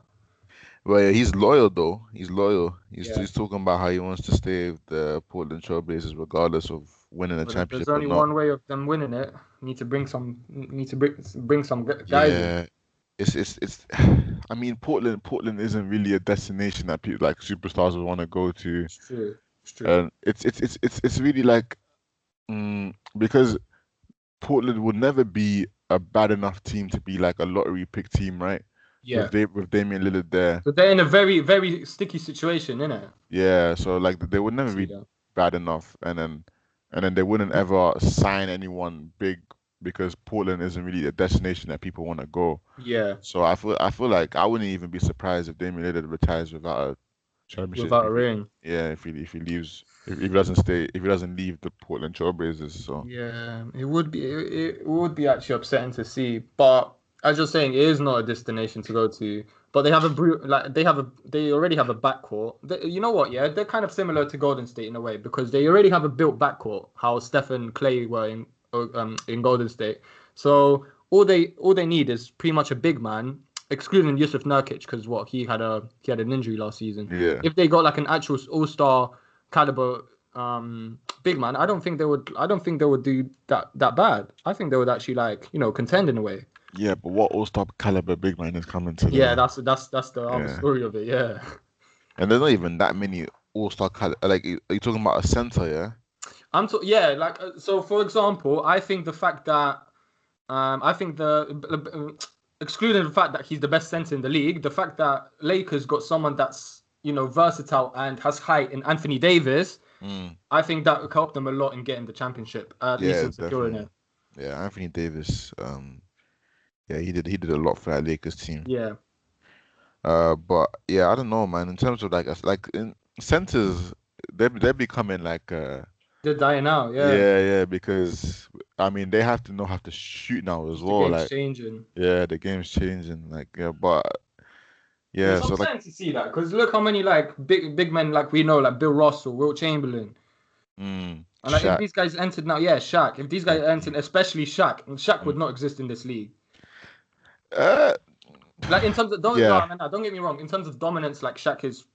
Well, yeah, he's loyal though. He's loyal. Yeah. He's talking about how he wants to stay with the Portland Trailblazers regardless of winning a But if there's championship or only not. one way of them winning it, need to bring some guys in. Yeah, it's. I mean, Portland isn't really a destination that people like superstars would want to go to, It's true. It's true. and it's really like because Portland would never be a bad enough team to be like a lottery pick team, right? Yeah. With Damian Lillard there. So they're in a very, very sticky situation, innit? Yeah, so like they would I never see be that. bad enough, and then they wouldn't ever sign anyone big because Portland isn't really a destination that people want to go. Yeah. So I feel like I wouldn't even be surprised if Damian Lillard retires without championship without a ring. if he leaves if he doesn't stay if he doesn't leave the Portland Trailblazers. So Yeah, it would be actually upsetting to see, but as you're saying, it is not a destination to go to. But they have they already have a backcourt. You know what? Yeah, they're kind of similar to Golden State in a way because they already have a built backcourt. How Steph and Clay were in Golden State. So all they need is pretty much a big man, excluding Yusuf Nurkic because what he had an injury last season. yeah. If they got like an actual all-star caliber big man, I don't think they would. I don't think they would do that bad. I think they would actually contend in a way. Yeah, but what all-star caliber big man is coming to Yeah, the that's the other yeah. story of it. Yeah, And there's not even that many all-star like are you talking about a center, yeah? so for example, I think the fact that I think excluding the fact that he's the best center in the league, the fact that Lakers got someone that's versatile and has height in Anthony Davis, I think that would help them a lot in getting the championship, at least Yeah, in securing definitely. it. Yeah, Anthony Davis, yeah, he did a lot for that Lakers team. Yeah. But yeah, I don't know, man. In terms of like in centers, they're becoming like They're dying out, yeah. yeah, because I mean they have to know how to shoot now as The well. game's Like changing. yeah, the game's changing. Like yeah, but And yeah, it's so like upsetting to see that because look how many like big men like we know like Bill Russell, Wilt Chamberlain, and like if Shaq, these guys entered now, yeah, Shaq. If these guys entered, Hakeem. especially Shaq, and Shaq Mm. would not exist in this league. Uh, Like in terms of don't yeah, no, no, no, don't get me wrong. In terms of dominance, like Shaq is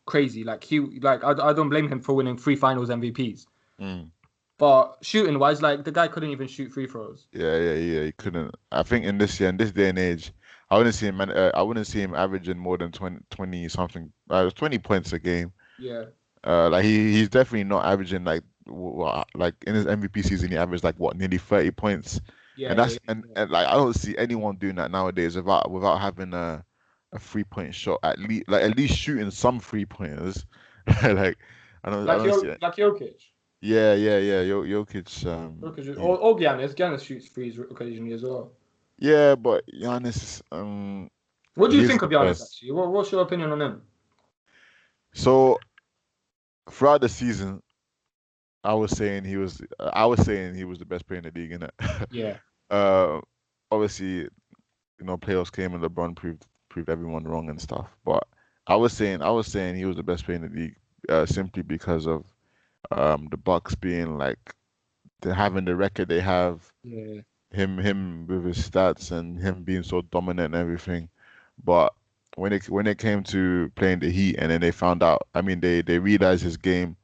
crazy. Like I don't blame him for winning 3 Finals MVPs. mm. But shooting wise, like the guy couldn't even shoot free throws. Yeah. He couldn't. I think in this day and age, I wouldn't see him. I wouldn't see him averaging more than 20 something, 20 points a game. Yeah, Like he's definitely not averaging like in his MVP season he averaged like what nearly 30 points, yeah, and yeah, that's yeah. and like I don't see anyone doing that nowadays without having a 3 point shot at least shooting some 3 pointers. Like I don't see it. Like Jokic. Yeah. Jokic. Jokic He, or Giannis. Giannis shoots threes occasionally as well. yeah, but Giannis What do you he's think the of Giannis best. actually? What's your opinion on him? So throughout the season, I was saying he was the best player in the league, innit? Yeah. Uh, obviously, playoffs came and LeBron proved everyone wrong and stuff. But I was saying he was the best player in the league, simply because of the Bucks being like having the record they have, Yeah. him with his stats and him being so dominant and everything. But when it came to playing the Heat and then they found out, I mean they realized his game,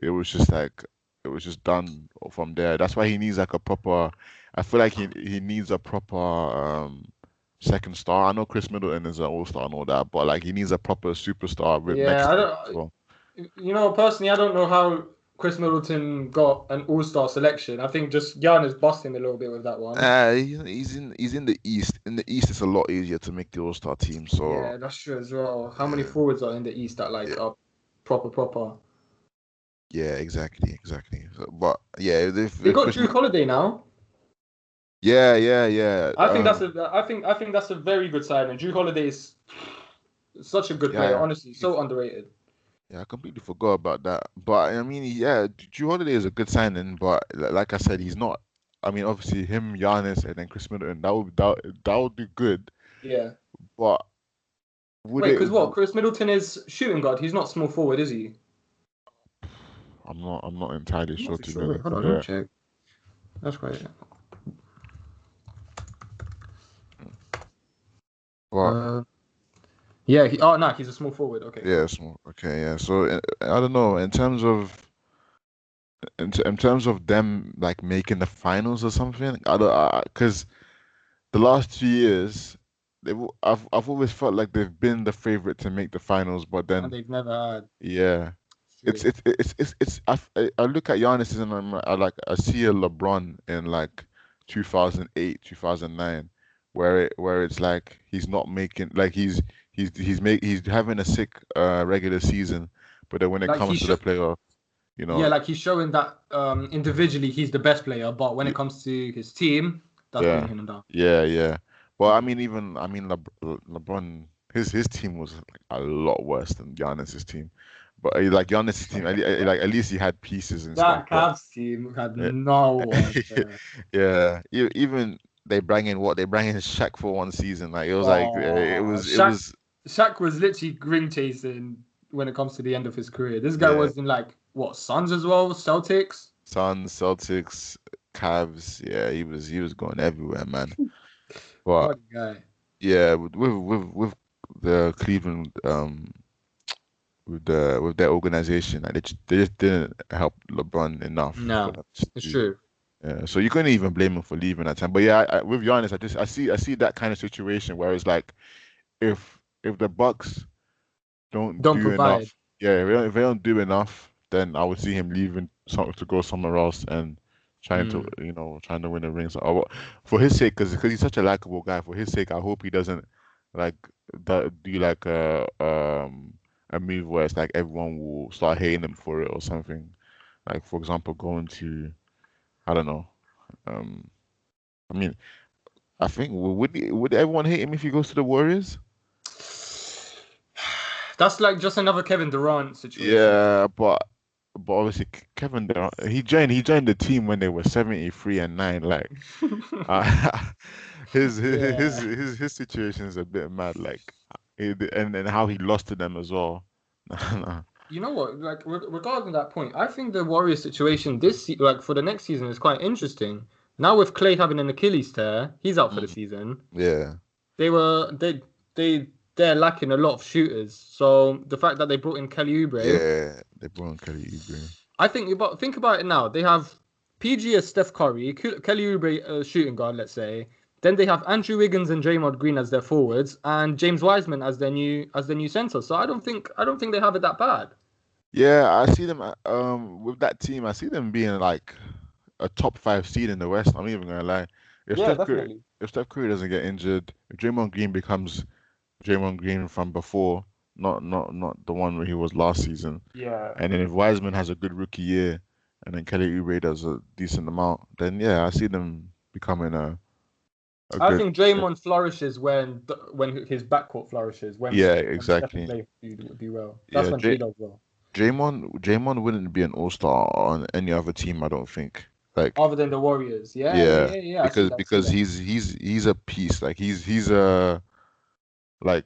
it was just like it was just done from there. That's why he needs like a proper. I feel like he needs a proper second star. I know Chris Middleton is an all star and all that, but like he needs a proper superstar right Yeah, next I to him as don't. well. Personally, I don't know how Chris Middleton got an All-Star selection. I think just Giannis busted him a little bit with that one. He's in the East. In the East, it's a lot easier to make the all star team. So Yeah, that's true as well. How many yeah, forwards are in the East that like yeah, are proper? yeah, exactly. So, but yeah, They if got Chris, Drew Holiday now. yeah. I think that's a very good signing. Drew Holiday is such a good player. Yeah, Honestly, so underrated. yeah, I completely forgot about that. But I mean, yeah, Drew Holiday is a good signing, but like I said, he's not. I mean, obviously him, Giannis, and then Chris Middleton, that would be good. Yeah. But would Wait, it? because what? Chris Middleton is shooting guard. He's not small forward, is he? I'm not entirely I'm not sure too to be sure. Wait, honest. hold on, let me Yeah. check. That's quite. But Uh, yeah. Oh no, he's a small forward. Okay, yeah, cool. small. Okay, yeah. So I don't know in terms of them like making the finals or something. I don't because the last 2 years I've always felt like they've been the favorite to make the finals, but And then they've never had. yeah. True. I look at Giannis and I see a LeBron in like 2008, 2009, where it's like he's not making like he's having a sick regular season, but then when it Like comes he to the should. playoff, Yeah, like he's showing that individually he's the best player, but when y- it comes to his team, that's bringing yeah, him down. yeah. Well, I Yeah. mean, even I mean LeBron his team was like a lot worse than Giannis's team. But like Giannis's team, like at least he had pieces and stuff. That But Cavs team had no one there. yeah, even they bring in Shaq for one season. Like Oh, it Shaq, was Shaq was literally ring chasing when it comes to the end of his career. This guy yeah, was in like what Suns as well, Celtics. Suns, Celtics, Cavs. Yeah, he was going everywhere, man. But What a guy. yeah, with the Cleveland with their organization, like they just didn't help LeBron enough for No, them to it's do. true. Yeah, so you couldn't even blame him for leaving that time. But yeah, with Giannis, I see that kind of situation where it's like if the Bucks don't Don't do provide. enough, yeah, if they don't do enough, then I would see him leaving to go somewhere else and Mm. trying to win a ring. So for his sake, because he's such a likable guy. For his sake, I hope he doesn't like do like a move where it's like everyone will start hating him for it or something. Like for example, going to I don't know. Um, I mean, I think would everyone hate him if he goes to the Warriors? That's like just another Kevin Durant situation. Yeah, but obviously Kevin Durant, he joined the team when they were 73-9. Like uh, Yeah. his situation is a bit mad. Like and how he lost to them as well. You know what? Like regarding that point, I think the Warriors situation like for the next season is quite interesting. Now with Clay having an Achilles tear, he's out for the Mm, season. yeah, They were they they're lacking a lot of shooters. So the fact that they brought in Kelly Oubre, yeah, they brought in Kelly Oubre. think about it now. They have PG as Steph Curry, Kelly Oubre shooting guard, let's say. Then they have Andrew Wiggins and Draymond Green as their forwards, and James Wiseman as their new center. So I don't think they have it that bad. Yeah, I see them with that team. I see them being like a top five seed in the West. I'm not even gonna lie. If Yeah, Steph Curry, definitely. if Steph Curry doesn't get injured, if Draymond Green becomes Draymond Green from before, not the one where he was last season, Yeah. and then if Wiseman has a good rookie year, and then Kelly Oubre does a decent amount, then yeah, I see them becoming a I good. think Draymond flourishes when his backcourt flourishes Yeah, when Steph and exactly. Clay do well. That's Yeah, when Clay does well. Draymond wouldn't be an all-star on any other team, I don't think. Like Other than the Warriors, yeah, yeah. I see that. I see because that. he's a piece. Like like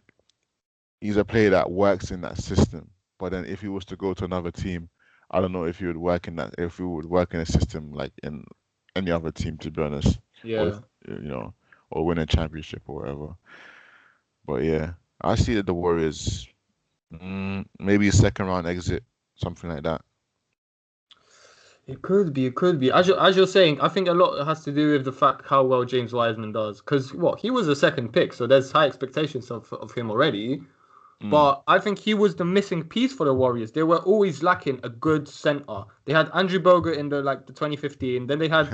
he's a player that works in that system. But then if he was to go to another team, I don't know if he would work in that if he would work in a system like in any other team, to be honest, or if, Yeah. you know, or win a championship or whatever. But yeah, I see that the Warriors maybe a second round exit, something like that. It could be. It could be. As you're saying, I think a lot has to do with the fact how well James Wiseman does. Because what he was a second pick, so there's high expectations of him already. Mm. But I think he was the missing piece for the Warriors. They were always lacking a good center. They had Andrew Bogut in the 2015. Then they had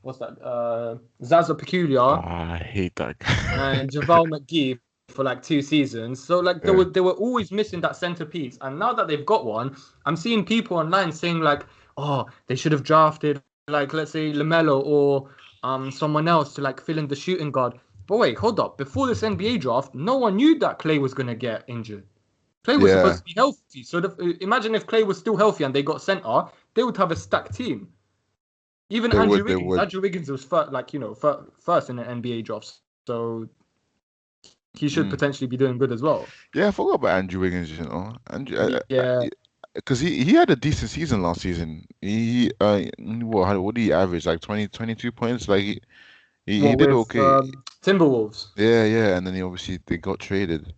what's that? Zaza Oh, Pachulia I hate that guy. and JaVale McGee for like 2 seasons. So like Yeah. they were always missing that centerpiece. And now that they've got one, I'm seeing people online saying like, oh, they should have drafted like let's say LaMelo or someone else to like fill in the shooting guard. But wait, hold up. Before this NBA draft, no one knew that Clay was gonna get injured. Clay was supposed Yeah, to be healthy. So imagine if Clay was still healthy and they got center, they would have a stacked team. Even they would. Andrew Wiggins was first in the NBA draft. So he should Mm. potentially be doing good as well. Yeah, I forgot about Andrew Wiggins, you know. Andrew, Yeah. because he had a decent season last season. What did he average? Like 22 points? Like he What did with okay. Timberwolves? Yeah, and then they got traded.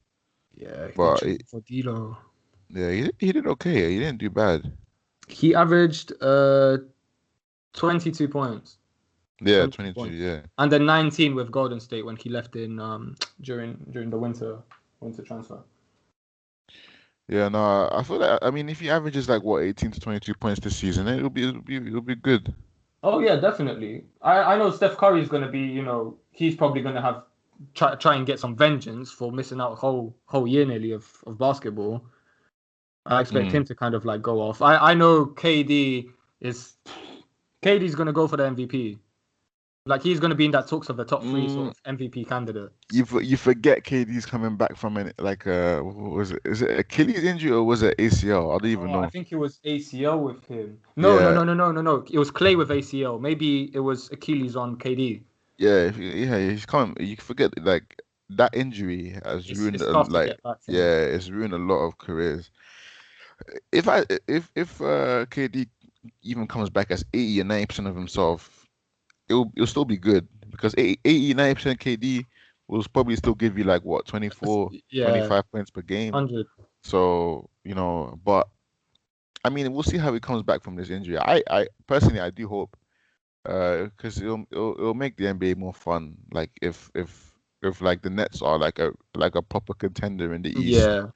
Yeah, they But traded for D'Lo. yeah, he did okay. He didn't do bad. He averaged 22 points. Yeah, 22 22, points. yeah. And then 19 with Golden State when he left in during the winter transfer. Yeah, no, I feel like I mean if he averages like what 18 to 22 points this season, it'll be good. Oh yeah, definitely. I know Steph Curry is gonna be, he's probably gonna have try and get some vengeance for missing out a whole year nearly of basketball. I expect Mm. him to kind of like go off. I know KD's gonna go for the MVP. Like he's going to be in that talks of the top three sort Mm, of MVP candidate. you forget KD's coming back from was it, is it Achilles injury or was it ACL? I don't even Oh, I know. think it was ACL with him. No, no, Yeah, no, no, no, no, no. It was Clay with ACL. Maybe it was Achilles on KD. yeah, he's coming. You forget like that injury has ruined It's tough to like get back from. yeah, it's ruined a lot of careers. If KD even comes back as 80 and 90% of himself, it'll still be good because 80 90% KD will probably still give you like what 24 Yeah, 25 points per game. 100. So, but I mean, we'll see how he comes back from this injury. I personally I do hope because it'll make the NBA more fun. Like if like the Nets are like a proper contender in the East, Yeah,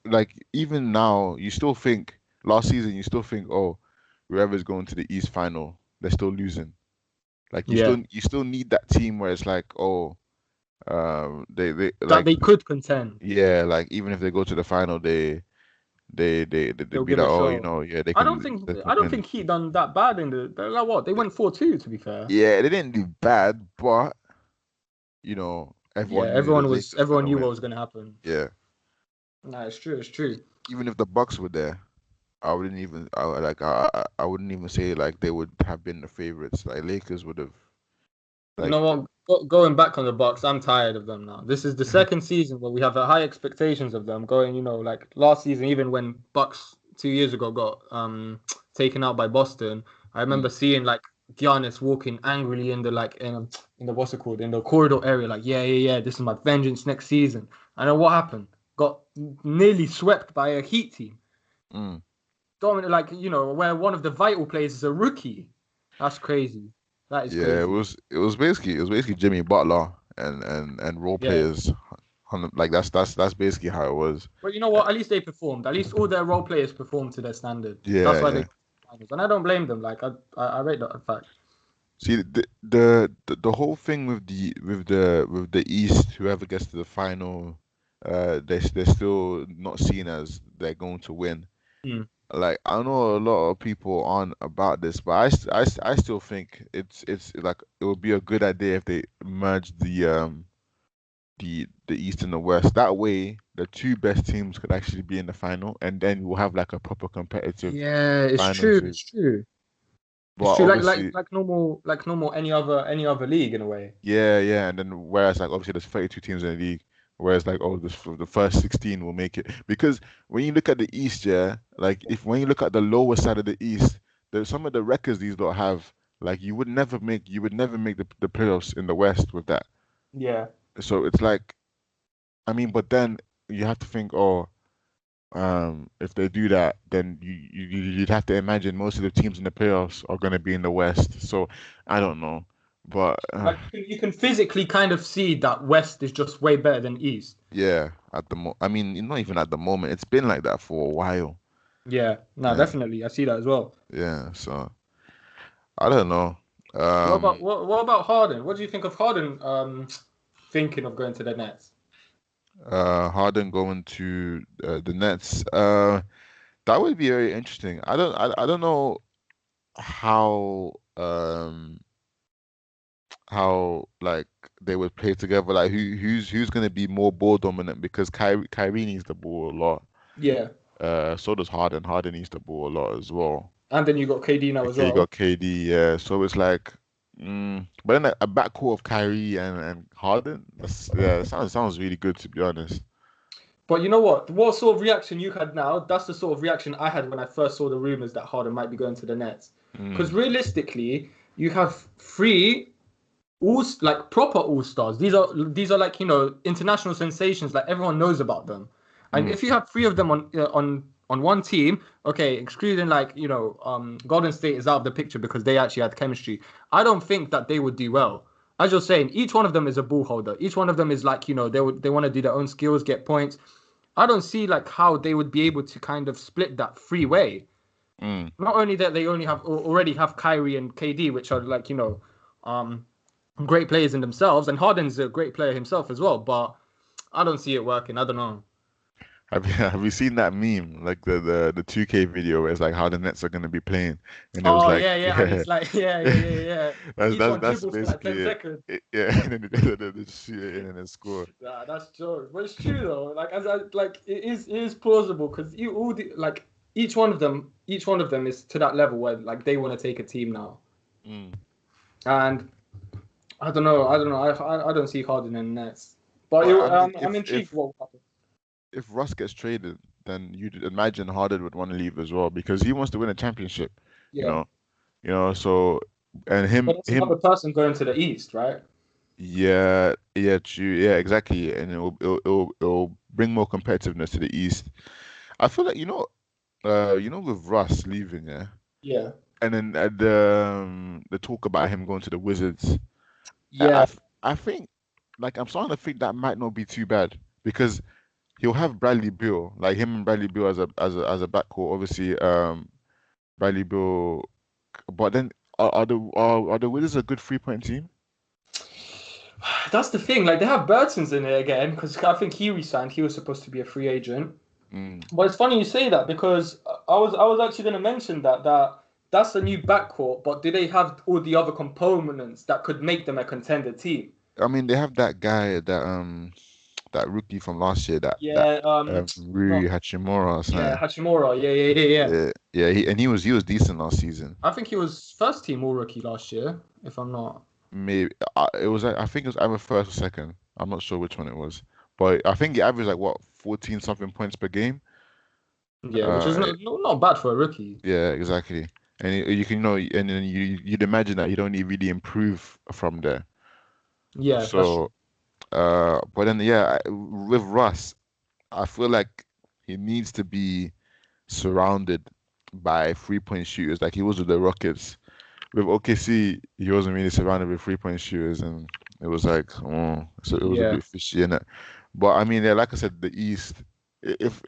like even now you still think last season you still think, oh, whoever's going to the East final, they're still losing. Like yeah. you still need that team where it's like, oh, they That like they could contend. yeah, like even if they go to the final, They'll they'd be give like, a oh, show. yeah, they I can don't win. think he done that bad in the. They're like what? They went 4-2. To be fair. Yeah, they didn't do bad, but Yeah, everyone knew the Lakers were everyone gonna knew what win. was gonna happen. Yeah, Nah, it's true. It's true. even if the Bucks were there, I wouldn't even say like they would have been the favorites. Like Lakers would have You like know what? Going back on the Bucks, I'm tired of them now. This is the second season where we have high expectations of them. Going, like last season, even when Bucks 2 years ago got taken out by Boston, I remember mm, seeing like Giannis walking angrily in the in the what's it called in the corridor area, like yeah, this is my vengeance next season. And then what happened? Got nearly swept by a Heat team. mm. Dominant, like where one of the vital players is a rookie. That's crazy. That is Yeah, crazy. it was basically Jimmy Butler and role Yeah. players. Like that's basically how it was. But you know Uh, what? At least they performed. At least all their role players performed to their standard. That's Yeah, why they yeah. got to the finals. And I don't blame them. Like I rate that fact. See the whole thing with the East, whoever gets to the final, they're still not seen as they're going to win. Hmm. Like I know a lot of people aren't about this, but I still think it's like it would be a good idea if they merge the East and the West. That way, the two best teams could actually be in the final, and then we'll have like a proper competitive Yeah, it's final true. series. It's true. It's But true. obviously, Like normal any other league in a way. yeah, and then whereas like obviously there's 32 teams in the league, whereas like oh the first 16 will make it because when you look at the East, yeah, like if when you look at the lower side of the East, there's some of the records these don't have. Like you would never make the playoffs in the West with that. Yeah. So it's like I mean, but then you have to think, oh. If they do that, then you'd have to imagine most of the teams in the playoffs are going to be in the West. So I don't know, but Like you can physically kind of see that West is just way better than East. yeah, I mean, not even at the moment. It's been like that for a while. Yeah. No, Yeah, definitely. I see that as well. yeah. So I don't know. What about Um, what about Harden? What do you think of Harden thinking of going to the Nets? Harden going to the Nets. That would be very interesting. I don't know how how like they would play together. Like who's gonna be more ball dominant because Kyrie needs the ball a lot. Yeah. So does Harden. Harden needs the ball a lot as well. And then you got KD now as Okay, you well. got KD. Yeah, so it's like, but then a backcourt of Kyrie and Harden. Sounds really good to be honest. But you know what? What sort of reaction you had now? That's the sort of reaction I had when I first saw the rumors that Harden might be going to the Nets. Because Mm, realistically, you have three like proper all stars. These are like international sensations. Like everyone knows about them. And mm, if you have three of them on one team, okay, excluding like Golden State is out of the picture because they actually had chemistry. I don't think that they would do well. As you're saying, each one of them is a ball holder. Each one of them is like they want to do their own skills, get points. I don't see like how they would be able to kind of split that free way. mm. Not only that they already have Kyrie and KD, which are like um, great players in themselves, and Harden's a great player himself as well. But I don't see it working. I don't know. Have you seen that meme, like the 2K video where it's like how the Nets are gonna be playing, and it was Oh like, yeah, yeah, and yeah, it's like yeah. Each one that's dribbles for like 10 basically seconds. it. Yeah, and then they just shoot it in and then score. Nah, that's jokes, but it's true though. Like as I like, it is plausible because you all like each one of them is to that level where like they want to take a team now, Mm. and I don't know, I don't see Harden in the Nets, but But I mean, I'm intrigued what will happen. if Russ gets traded, then you'd imagine Harden would want to leave as well because he wants to win a championship. You Yeah, know, so and but it's him, another person going to the East, right? yeah, yeah, true, yeah, exactly, and it'll bring more competitiveness to the East. I feel like with Russ leaving, yeah, Yeah, and then the talk about him going to the Wizards, yeah, I think like I'm starting to think that might not be too bad because he'll have Bradley Beal, like him and Bradley Beal as a backcourt. Obviously, Bradley Beal, but then are the Wizards a good 3-point team? that's the thing. Like they have Burton's in it again because I think he resigned. He was supposed to be a free agent. Mm. But it's funny you say that because I was actually going to mention that's a new backcourt, but do they have all the other components that could make them a contender team? I mean, they have that guy that rookie from last year that Yeah, Rui not Hachimura or yeah, something. Hachimura. Yeah. Yeah, he was decent last season. I think he was first team all rookie last year, if I'm not. Maybe I think it was either first or second. I'm not sure which one it was, but I think he averaged like what 14 something points per game. Yeah, which is Uh, not bad for a rookie. yeah, exactly. And you can and then you'd imagine that he'd only really improve from there. Yeah, that's true. So, but then yeah, with Russ, I feel like he needs to be surrounded by 3-point shooters, like he was with the Rockets. With OKC, he wasn't really surrounded with 3-point shooters, and it was like, so it was a Yeah. bit fishy in it. But I mean, yeah, like I said, the East, if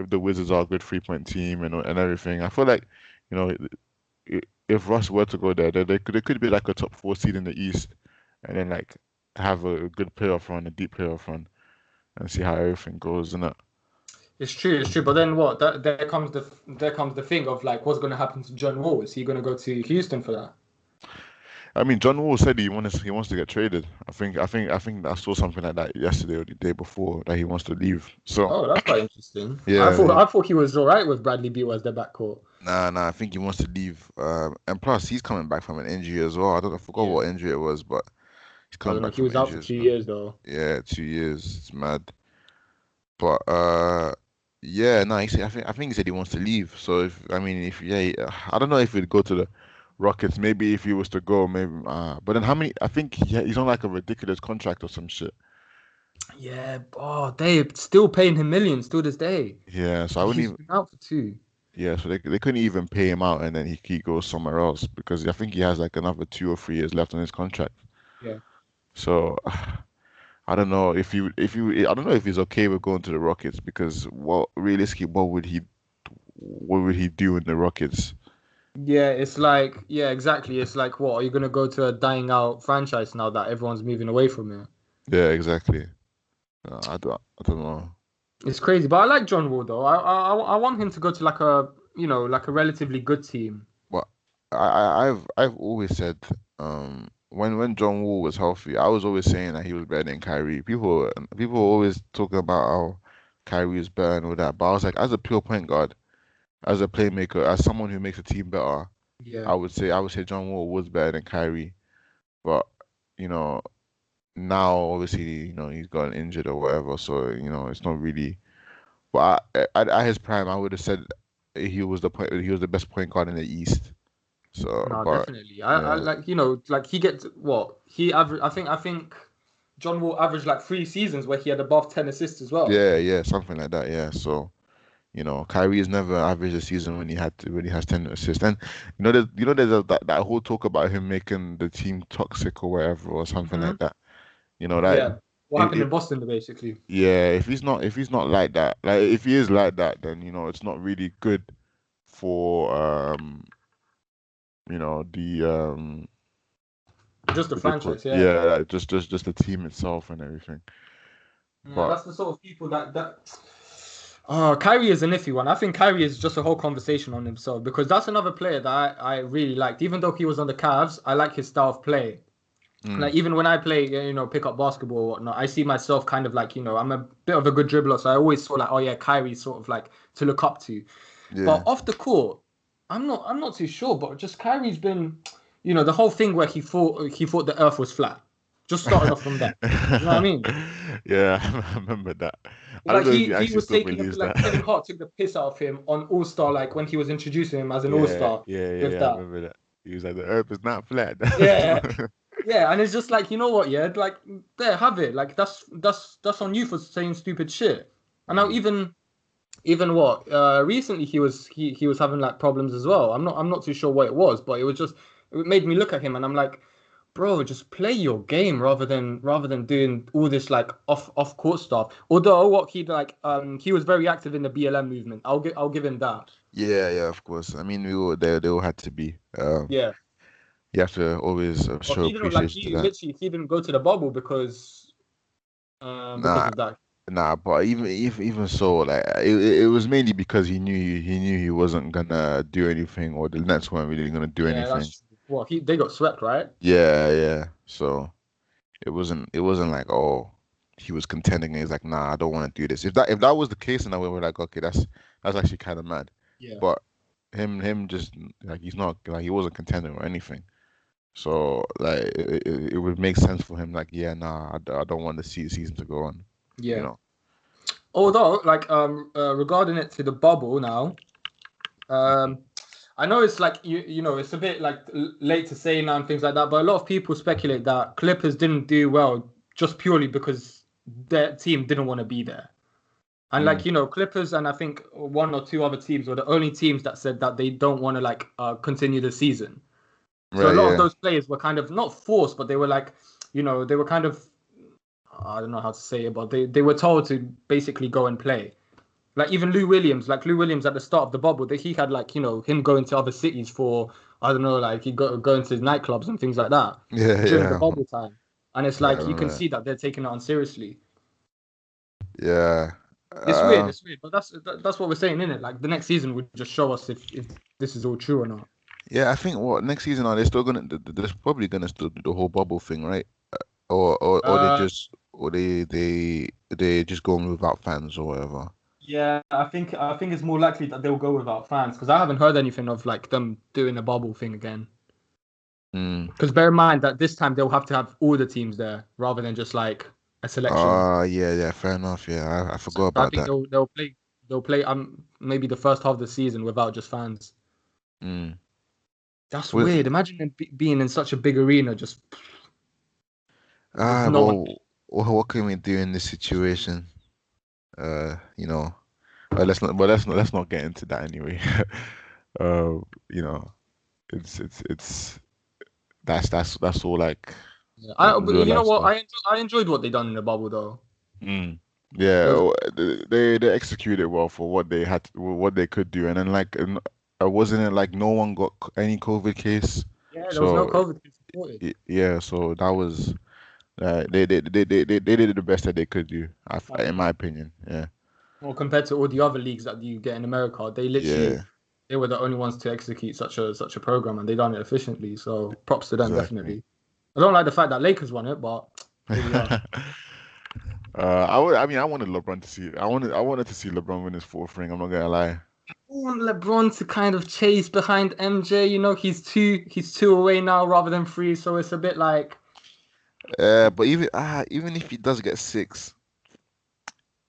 the Wizards are a good 3-point team and everything, I feel like, you know, if Russ were to go there, they could be like a top 4 seed in the East, and then like have a good playoff run, a deep playoff run, and see how everything goes, isn't it? It's true, it's true. But then what? There comes the thing of like, what's going to happen to John Wall? Is he going to go to Houston for that? I mean, John Wall said he wants to get traded. I think I saw something like that yesterday or the day before that he wants to leave. So Oh, that's quite interesting. yeah, I thought he was all right with Bradley Beal as their backcourt. nah, I think he wants to leave. And plus, he's coming back from an injury as well. I forgot Yeah, what injury it was, but he's I coming don't know. back He from was out injury for as two well. years though. Yeah, 2 years. It's mad. But yeah, no, I think he said he wants to leave. So if I don't know if he'd go to the Rockets. Maybe if he was to go, maybe. But then how many? I think he's on like a ridiculous contract or some shit. Yeah. Oh, they still paying him millions to this day. Yeah, so I wouldn't He's even. been out for two. Yeah, so they couldn't even pay him out, and then he goes somewhere else because I think he has like another 2 or 3 years left on his contract. Yeah. So I don't know I don't know if he's okay with going to the Rockets because what would he do in the Rockets? Yeah, it's like yeah, exactly. It's like what are you gonna go to a dying out franchise now that everyone's moving away from it? Yeah, exactly. I don't know. It's crazy, but I like John Wall though. I want him to go to like a like a relatively good team. But I've always said when John Wall was healthy, I was always saying that he was better than Kyrie. People were always talking about how Kyrie is better and all that, but I was like, as a pure point guard, as a playmaker, as someone who makes a team better, Yeah. I would say John Wall was better than Kyrie. But you know now obviously he's gotten injured or whatever, so it's not really. But at his prime, I would have said he was the best point guard in the East. So, No, but definitely. I yeah, like like he gets what he average. I think John Wall averaged like 3 seasons where he had above 10 assists as well. yeah, something like that. Yeah. So, Kyrie has never averaged a season when he has 10 assists. And there's that whole talk about him making the team toxic or whatever or something Hmm. like that. That Yeah. What if, happened if in Boston basically? yeah, if he's not like that, like if he is like that, then it's not really good for the Just the what do you call it? franchise, yeah. Yeah, like, just the team itself and everything. Yeah, But that's the sort of people that. Oh, Kyrie is an iffy one. I think Kyrie is just a whole conversation on himself because that's another player that I really liked. Even though he was on the Cavs, I like his style of play. mm, Like even when I play, pick up basketball or whatnot, I see myself kind of like, I'm a bit of a good dribbler, so I always saw like, oh yeah, Kyrie's sort of like to look up to. But yeah. off the court, I'm not too sure, but just Kyrie's been, the whole thing where he thought the Earth was flat. Just starting off from that. You know what I mean? Yeah, I remember that. I don't Like know if he he he actually was still taking believes like that. Kevin Hart took the piss out of him on All Star, like when he was introducing him as an All Yeah, Star yeah, yeah, with yeah. I that. remember that. He was like, the Earth is not flat. Yeah, yeah, and it's just like, you know what, yeah, like there, have it. Like that's on you for saying stupid shit. And now Mm, even what recently he was having like problems as well. I'm not too sure what it was, but it made me look at him and I'm like, bro, just play your game rather than doing all this like off court stuff. Although what he was very active in the BLM movement. I'll give him that. yeah, yeah, of course. I mean, they all had to be. Yeah. You have to always But show he didn't like appreciation to he that. literally he didn't go to the bubble because Nah, of that. nah, but even so, like it was mainly because he knew he wasn't gonna do anything, or the Nets weren't really gonna do Yeah, anything. that's true. Well, they got swept, right? Yeah, yeah. So it wasn't like, oh, he was contending. He's like, nah, I don't want to do this. If that was the case, then we were like, okay, that's actually kind of mad. Yeah. But him just like he's not like he wasn't contending or anything. So like it would make sense for him. Like, yeah, nah, I don't want the season to go on. You Yeah. know. Although, like, regarding it to the bubble now, um, I know it's like it's a bit like late to say now and things like that, but a lot of people speculate that Clippers didn't do well just purely because their team didn't want to be there. And Mm. like, Clippers and I think one or two other teams were the only teams that said that they don't want to like continue the season. So a Right. lot of Yeah. those players were kind of not forced, but they were like, they were kind of, I don't know how to say it, but they were told to basically go and play. Like even Lou Williams at the start of the bubble, that he had like, him going to other cities for, I don't know, like he going to nightclubs and things like that Yeah. during the Yeah. bubble time. And it's Yeah. I like you can remember that. see that they're taking it on seriously. Yeah. It's weird, it's weird, but that's what we're saying, isn't it? Like the next season would just show us if this is all true or not. Yeah. I think what next season are they still gonna? They're probably gonna still do the whole bubble thing, right? Or they Uh, just or they just going without fans or whatever. yeah, I think it's more likely that they'll go without fans because I haven't heard anything of like them doing a bubble thing again. Mm. Because bear in mind that this time they'll have to have all the teams there rather than just like a selection. Yeah, yeah, fair enough. Yeah, I So forgot I about think that. they'll play maybe the first half of the season without just fans. Mm. That's With weird. Imagine them being in such a big arena just with no one. well, what can we do in this situation? You know, let's not get into that anyway. Uh, you know, it's that's all like Yeah. real You know life what? stuff. I enjoyed what they done in the bubble though. Mm. Yeah, Because they executed well for what they had, what they could do, and then wasn't it like no one got any COVID case? yeah, there was no So COVID reported. yeah, so that was they did the best that they could do, in my opinion. Yeah, Well, compared to all the other leagues that you get in America, yeah, they were the only ones to execute such a program, and they done it efficiently. So props to them, exactly. definitely. I don't like the fact that Lakers won it, but here we are. I mean, I wanted LeBron to see. I wanted to see LeBron win his fourth ring. I'm not gonna lie. I want LeBron to kind of chase behind MJ. He's two away now rather than three, so it's a bit like But even if he does get six,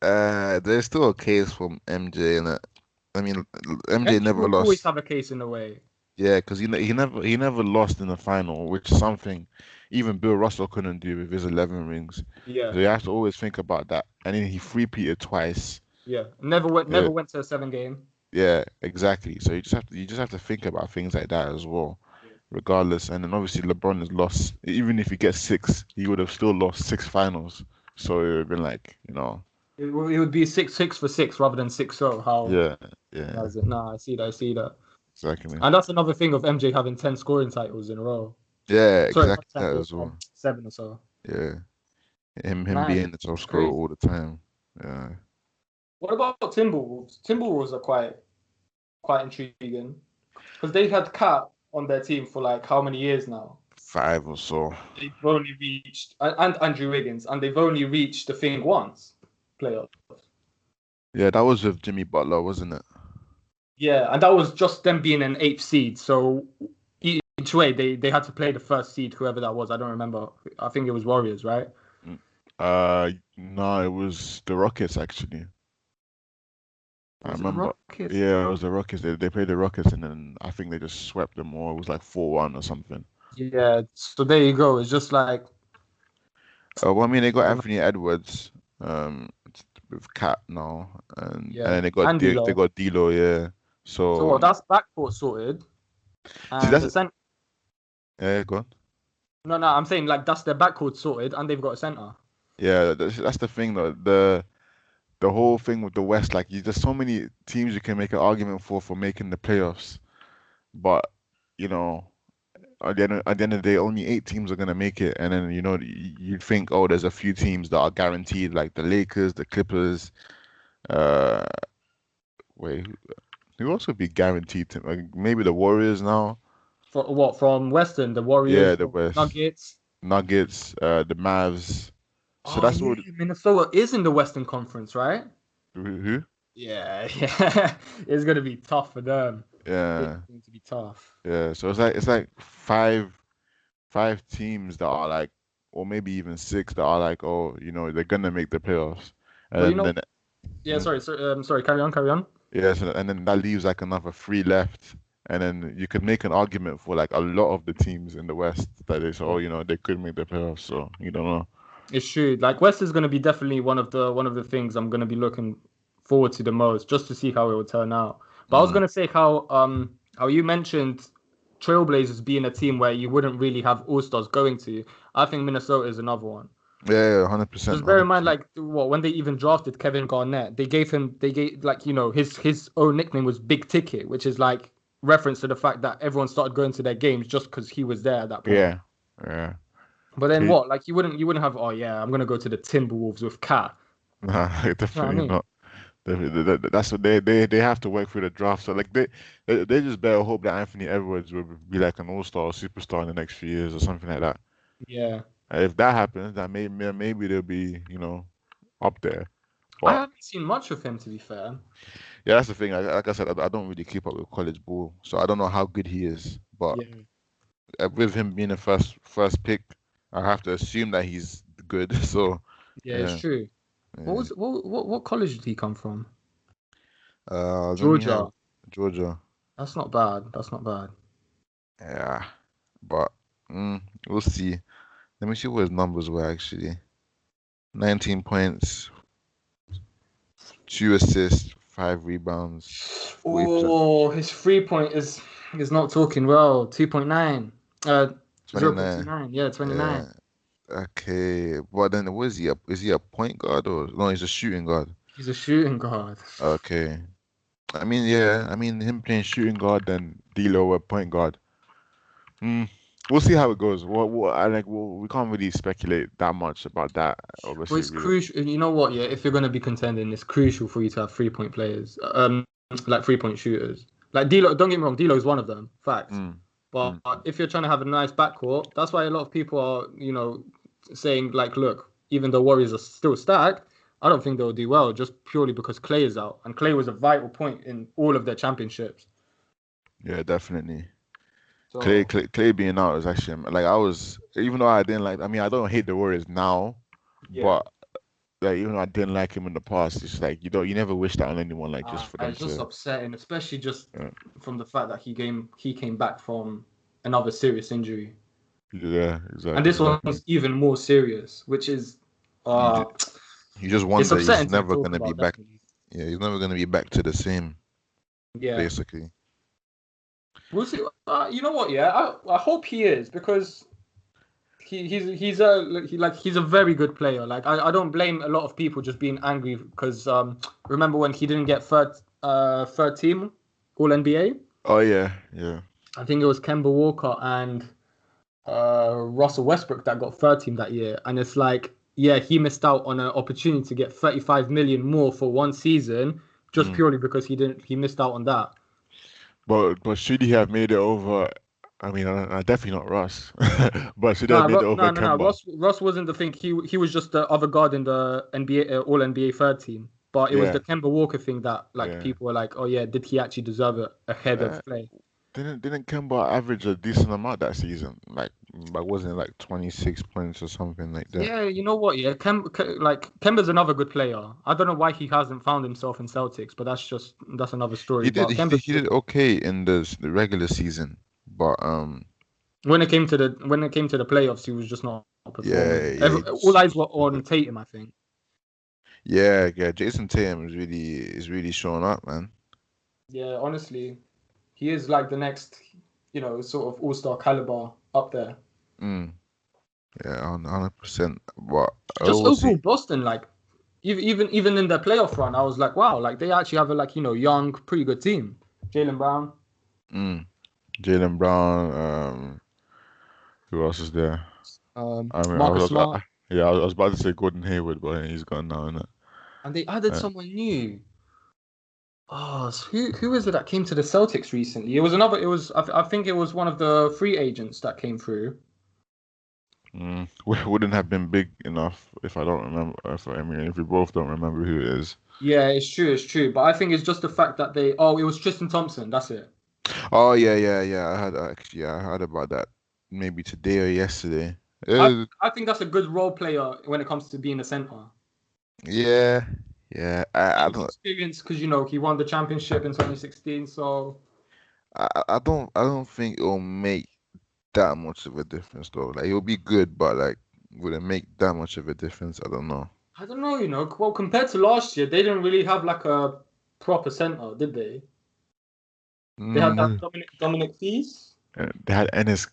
there's still a case for MJ in it. I mean, MJ MJ never will always lost. have a case in a way. Yeah, because he never lost in the final, which is something even Bill Russell couldn't do with his 11 rings. Yeah, So you have to always think about that. And then he three-peated twice. yeah. Never went Yeah, never went to a seven game. yeah, exactly. So you just have to think about things like that as well, regardless. And then obviously LeBron has lost. Even if he gets six, he would have still lost six finals. So it would have been like, It would be 6-6 for six rather than 6-0. yeah, How yeah, is it? Nah, I see that. I see that. exactly. And that's another thing of MJ having 10 scoring titles in a row. Yeah, Sorry, not exactly 10, that as well. seven or so. Yeah. Him Man, being the top it's scorer crazy. all the time. Yeah. What about Timberwolves? Timberwolves are quite intriguing because they've had Cat on their team for like how many years now? 5 or so. They've only reached and Andrew Wiggins, and they've only reached the thing once, playoff. Yeah, that was with Jimmy Butler, wasn't it? Yeah, and that was just them being an eighth seed. So each way they had to play the first seed, whoever that was. I don't remember. I think it was Warriors, right? Mm. No, it was the Rockets actually. I Was it the remember. Rockets? Yeah, it was the Rockets. They played the Rockets and then I think they just swept them or it was like 4-1 or something. Yeah. So there you go. It's just like Well, I mean, they I got don't know. Anthony Edwards, um, with Cat now, and Yeah, then they got Andy They Lowe. got D'Lo, yeah. So So what? That's backcourt sorted, see, and that's the center. yeah, go on. No, I'm saying like that's their backcourt sorted, and they've got a center. Yeah, that's the thing though. The whole thing with the West, like, there's so many teams you can make an argument for making the playoffs, but you know, at the end of the day, only 8 teams are gonna make it, and then you'd think, oh, there's a few teams that are guaranteed, like the Lakers, the Clippers. Uh, wait, who else would be guaranteed to, like, maybe the Warriors now? For what from Western, the Yeah, Warriors, the West, Nuggets. Nuggets, the Mavs. So Oh that's yeah, what Minnesota is in the Western Conference, right? who? Yeah, yeah. It's gonna be tough for them. It's Yeah, going to be tough. yeah. So it's like five teams that are like, or maybe even 6 that are like, oh, they're gonna make the playoffs, But you and know, then yeah. mm, Sorry. Carry on. Carry on. yeah, so, and then that leaves like another 3 left, and then you could make an argument for like a lot of the teams in the West that they say, oh, Yeah. they could make the playoffs. So you don't know. It's true. Like West is gonna be definitely one of the things I'm gonna be looking forward to the most, just to see how it will turn out. But I was Mm. gonna say how you mentioned Trailblazers being a team where you wouldn't really have all stars going to. I think Minnesota is another one. Yeah, 100%, Just bear in mind, 100%. like what when they even drafted Kevin Garnett, they gave like his own nickname was Big Ticket, which is like reference to the fact that everyone started going to their games just because he was there at that point. Yeah, yeah. But then K- what? Like you wouldn't have oh yeah I'm gonna go to the Timberwolves with Cat. Nah, You know what I definitely mean? not. That's what they have to work through the draft. So like they just better hope that Anthony Edwards will be like an all-star or superstar in the next few years or something like that. Yeah, If that happens, then maybe they'll be, up there. I But haven't seen much of him to be fair. yeah, that's the thing. Like I said, I don't really keep up with college ball, so I don't know how good he is. But Yeah, with him being the first pick, I have to assume that he's good. So yeah, it's yeah, true. What yeah. was what college did he come from? Let me have Georgia. Georgia. That's not bad. That's not bad. Yeah, but we'll see. Let me see what his numbers were actually. 19 points, 2 assists, 5 rebounds, 40%, Oh, his 3 point is not talking well. 2.9. 29. 0.29. Yeah, 29. Yeah. Okay. But then is he a point guard or no, he's a shooting guard. He's a shooting guard. Okay. I mean, yeah, him playing shooting guard then D'Lo a point guard. Hmm. We'll see how it goes. We can't really speculate that much about that, Well, obviously. it's crucial. You know what? Yeah, if you're going to be contending, it's crucial for you to have 3 point players, like 3 point shooters. Like D'Lo, don't get me wrong, D'Lo is one of them, facts. Mm, But mm. if you're trying to have a nice backcourt, that's why a lot of people are, saying like, look, even though Warriors are still stacked, I don't think they'll do well just purely because Clay is out, and Clay was a vital point in all of their championships. Yeah, definitely. Clay, So Clay, Clay being out is actually like I was, even though I didn't like. I don't hate the Warriors now, yeah, but like even though I didn't like him in the past, it's like you never wish that on anyone. Like just for them it's just to, upsetting, especially just yeah, from the fact that he came back from another serious injury. yeah, And exactly, this exactly. one's even more serious, which is You just, uh you just it's wonder he's upsetting to never talk gonna be about, back. definitely. Yeah, he's never gonna be back to the same, Yeah. basically. We'll see. You know what, yeah? I hope he is because he's a very good player. Like I don't blame a lot of people just being angry because remember when he didn't get third team All NBA? Oh yeah, yeah. I think it was Kemba Walker and Russell Westbrook that got third team that year. And it's like yeah, he missed out on an opportunity to get 35 million more for one season just Mm. purely because he missed out on that. But should he have made it over? I mean, definitely not Russ. But should he have No, made it over no. Kemba? Ross wasn't the thing. He was just the other guard in the NBA All NBA third team. But it was Yeah, the Kemba Walker thing that like yeah. people were like, oh yeah, did he actually deserve it ahead Uh, of Clay? didn't Kemba average a decent amount that season? Like wasn't it like 26 points or something like that? Yeah, you know what? Yeah, like Kemba's another good player. I don't know why he hasn't found himself in Celtics, but that's another story. He did But he Kemba's did, he good. did okay in the regular season, but When it came to the playoffs, he was just not performing. yeah, yeah, All eyes were on Tatum, I think. yeah. Jason Tatum is really showing up, man. Yeah, honestly, he is like the next, sort of all-star caliber up there. Mm, yeah, 100%. But Just we'll overall, see. Boston, like even in their playoff run, I was like, wow, like they actually have a young, pretty good team. Jaylen Brown, Mm. Jaylen Brown. Who else is there? I mean, Marcus Smart, yeah, I was about to say Gordon Hayward, but he's gone now, isn't it? and they added someone new. Oh, so who is it that came to the Celtics recently? It was another. It was I think it was one of the free agents that came through. Wouldn't have been big enough if I don't remember. If we both don't remember who it is. Yeah, it's true. But I think it's just the fact that they. Oh, it was Tristan Thompson. That's it. Oh yeah. I heard about that maybe today or yesterday. I Uh, I think that's a good role player when it comes to being a center. yeah, yeah. I He's don't, experienced because he won the championship in 2016. So I don't think it'll make that much of a difference though. Like it'll be good, but like, would it make that much of a difference? I don't know. I don't know. Well, compared to last year, they didn't really have like a proper center, did they? They had that Mm, Dominic Thies. they had Ennis.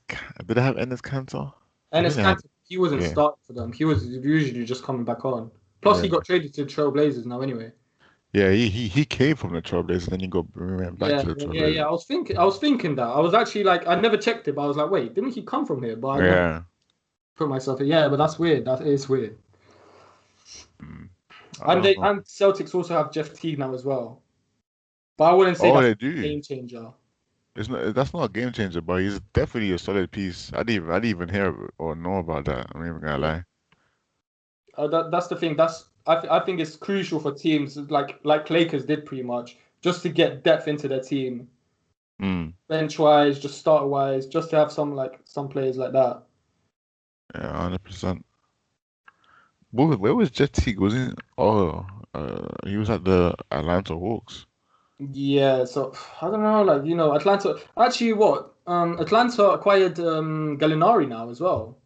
Did they have Ennis Cantor? I And think it's they kind had. of he wasn't Yeah, starting for them. He was usually just coming back on. Plus, he yeah, got traded to Trailblazers now anyway. yeah. He came from the Trailblazers, and then went back to the Yeah. Trailblazers. I was thinking that. I was actually like, I never checked it, but I was like, wait, didn't he come from here? But I never Yeah. put myself in. Yeah, but that's weird. That is weird. Mm, I And don't they know. and Celtics also have Jeff Teague now as well. But I wouldn't say Oh, that's they a do. game changer. It's not. That's not a game changer, but he's definitely a solid piece. I didn't even hear or know about that. I'm not even gonna Yeah. lie. That's the thing. I think it's crucial for teams like Lakers did pretty much just to get depth into their team, Mm, bench wise, just starter wise, just to have some players like that. yeah, 100%. Where was Jet Teague? Was he? Oh, he was at the Atlanta Hawks. Yeah, so I don't know, Atlanta. Actually, what? Atlanta acquired Gallinari now as well.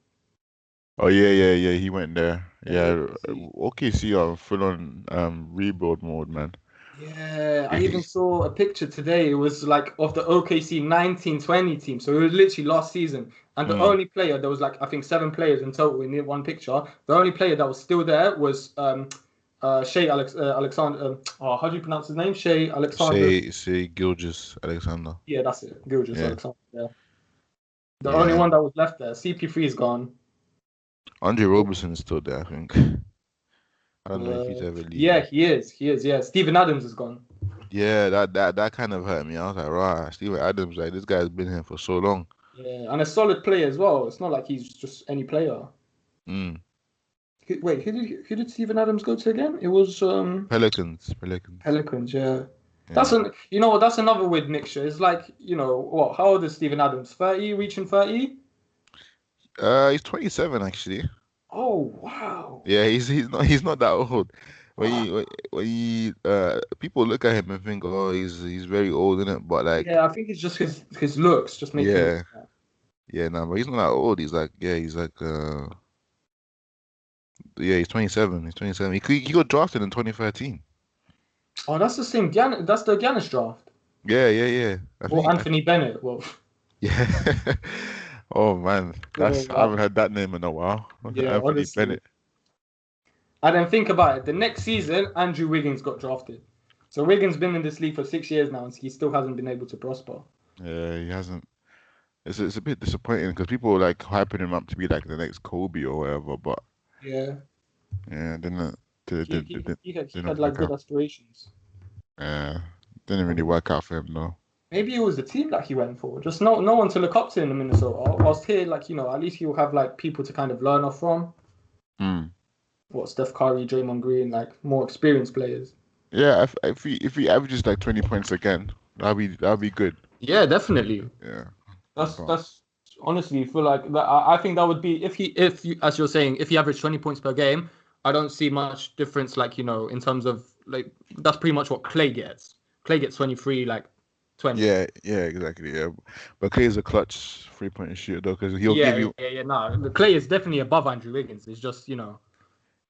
Oh yeah. He went there. Yeah, to Yeah, OKC. OKC are full on rebuild mode, man. Yeah, I even saw a picture today. It was like of the OKC 1920 team. So it was literally last season. And the Mm, only player, there was like, I think 7 players in total in the one picture. The only player that was still there was Alexander. How do you pronounce his name? Shea Alexander. say Gilgeous Alexander. Yeah, that's it. Gilgeous Yeah, Alexander. Yeah. The only yeah. one that was left there. CP3 is gone. Andre Roberson is still there, I think. I don't know if he's ever Yeah, leaving. he is. He is. Yeah. Steven Adams is gone. Yeah, that kind of hurt me. I was like, rah, Steven Adams, like this guy's been here for so long. Yeah, and a solid player as well. It's not like he's just any player. Mm. Wait, who did Steven Adams go to again? It was Pelicans. Pelicans. Yeah, that's Yeah. an that's another weird mixture. It's like what? How old is Steven Adams? 30, reaching 30? He's 27 actually. Oh wow, Yeah, he's not that old. When wow. you when you people look at him and think, oh, he's very old, isn't it? But like, Yeah, I think it's just his looks just make him look yeah, like that. yeah, no, but he's not that old. Yeah, he's 27. He's 27. He got drafted in 2013. Oh, that's the same. That's the Giannis draft. Yeah. Or Anthony Bennett. Well, Yeah. Oh man, yeah, I haven't heard that name in a while. yeah. Anthony Honestly, Bennett. and then think about it. The next season, Andrew Wiggins got drafted. So Wiggins been in this league for 6 years now, and he still hasn't been able to prosper. Yeah, he hasn't. It's a bit disappointing because people are like hyping him up to be like the next Kobe or whatever. But Yeah. Yeah, didn't He had didn't like work good out. aspirations. Yeah, didn't really work out for him though. Maybe it was the team that he went for. Just no one to look up to in Minnesota. Whilst here, like, at least he'll have like people to kind of learn off from. Mm. What Steph Curry, Draymond Green, like more experienced players. Yeah, if he averages like 20 points again, that'd be good. Yeah, definitely. Yeah, but That's honestly feel like that. I think that would be if you, as you're saying, if he averaged 20 points per game, I don't see much difference. Like in terms of like that's pretty much what Clay gets. Clay gets 23, like 20. yeah, exactly. Yeah, but Clay is a clutch 3-point shooter though, because he'll give Yeah, you yeah, yeah. No, the Clay is definitely above Andrew Wiggins. It's just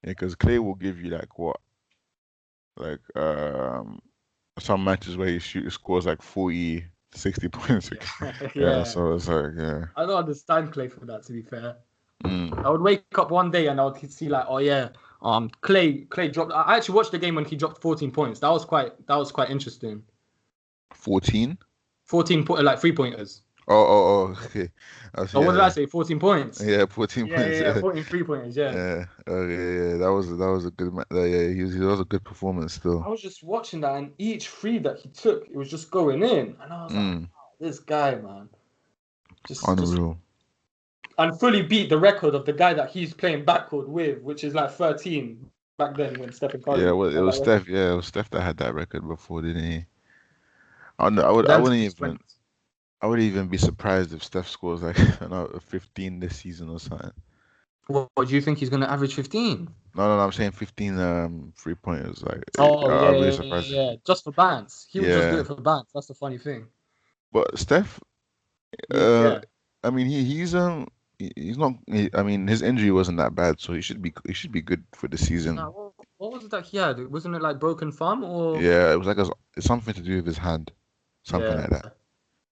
yeah, because Clay will give you like what like some matches where scores like 40, 60 points. yeah, Yeah, yeah. so it's like yeah. I don't understand Clay for that. To be fair, Mm. I would wake up one day and I would see like, oh yeah, Clay dropped. I actually watched the game when he dropped 14 points. That was quite interesting. 14? 14 like 3 pointers. Okay. Oh, what did I Yeah, say? 14 points. yeah, 14 Yeah, points. yeah, yeah. Yeah, 14 3 pointers. Yeah. yeah, okay, yeah. That was a good yeah, he was a good performance I still. was just watching that, and each free that he took, it was just going in, and I was like, Mm. wow, this guy, man, just Unreal. and fully beat the record of the guy that he's playing backward with, which is like 13 back then when Stephen Yeah, Curry well, it had was that record. Steph. Yeah, it was Steph that had that record before, didn't he? I, don't know, I would. I Them wouldn't two even. strengths. I would even be surprised if Steph scores like another 15 this season or something. What do you think he's going to average 15? No, I'm saying 15 3-pointers. Like, Oh yeah, I'll be yeah, yeah, surprised if. yeah. Just for bands. He would just do Yeah, it for bands. That's the funny thing. but Steph. Uh, Yeah. I mean, he's not. I mean, his injury wasn't that bad, so he should be good for the Nah, season. what was it that he had? Wasn't it like broken thumb or? Yeah, it was like it's something to do with his hand, something Yeah. like that.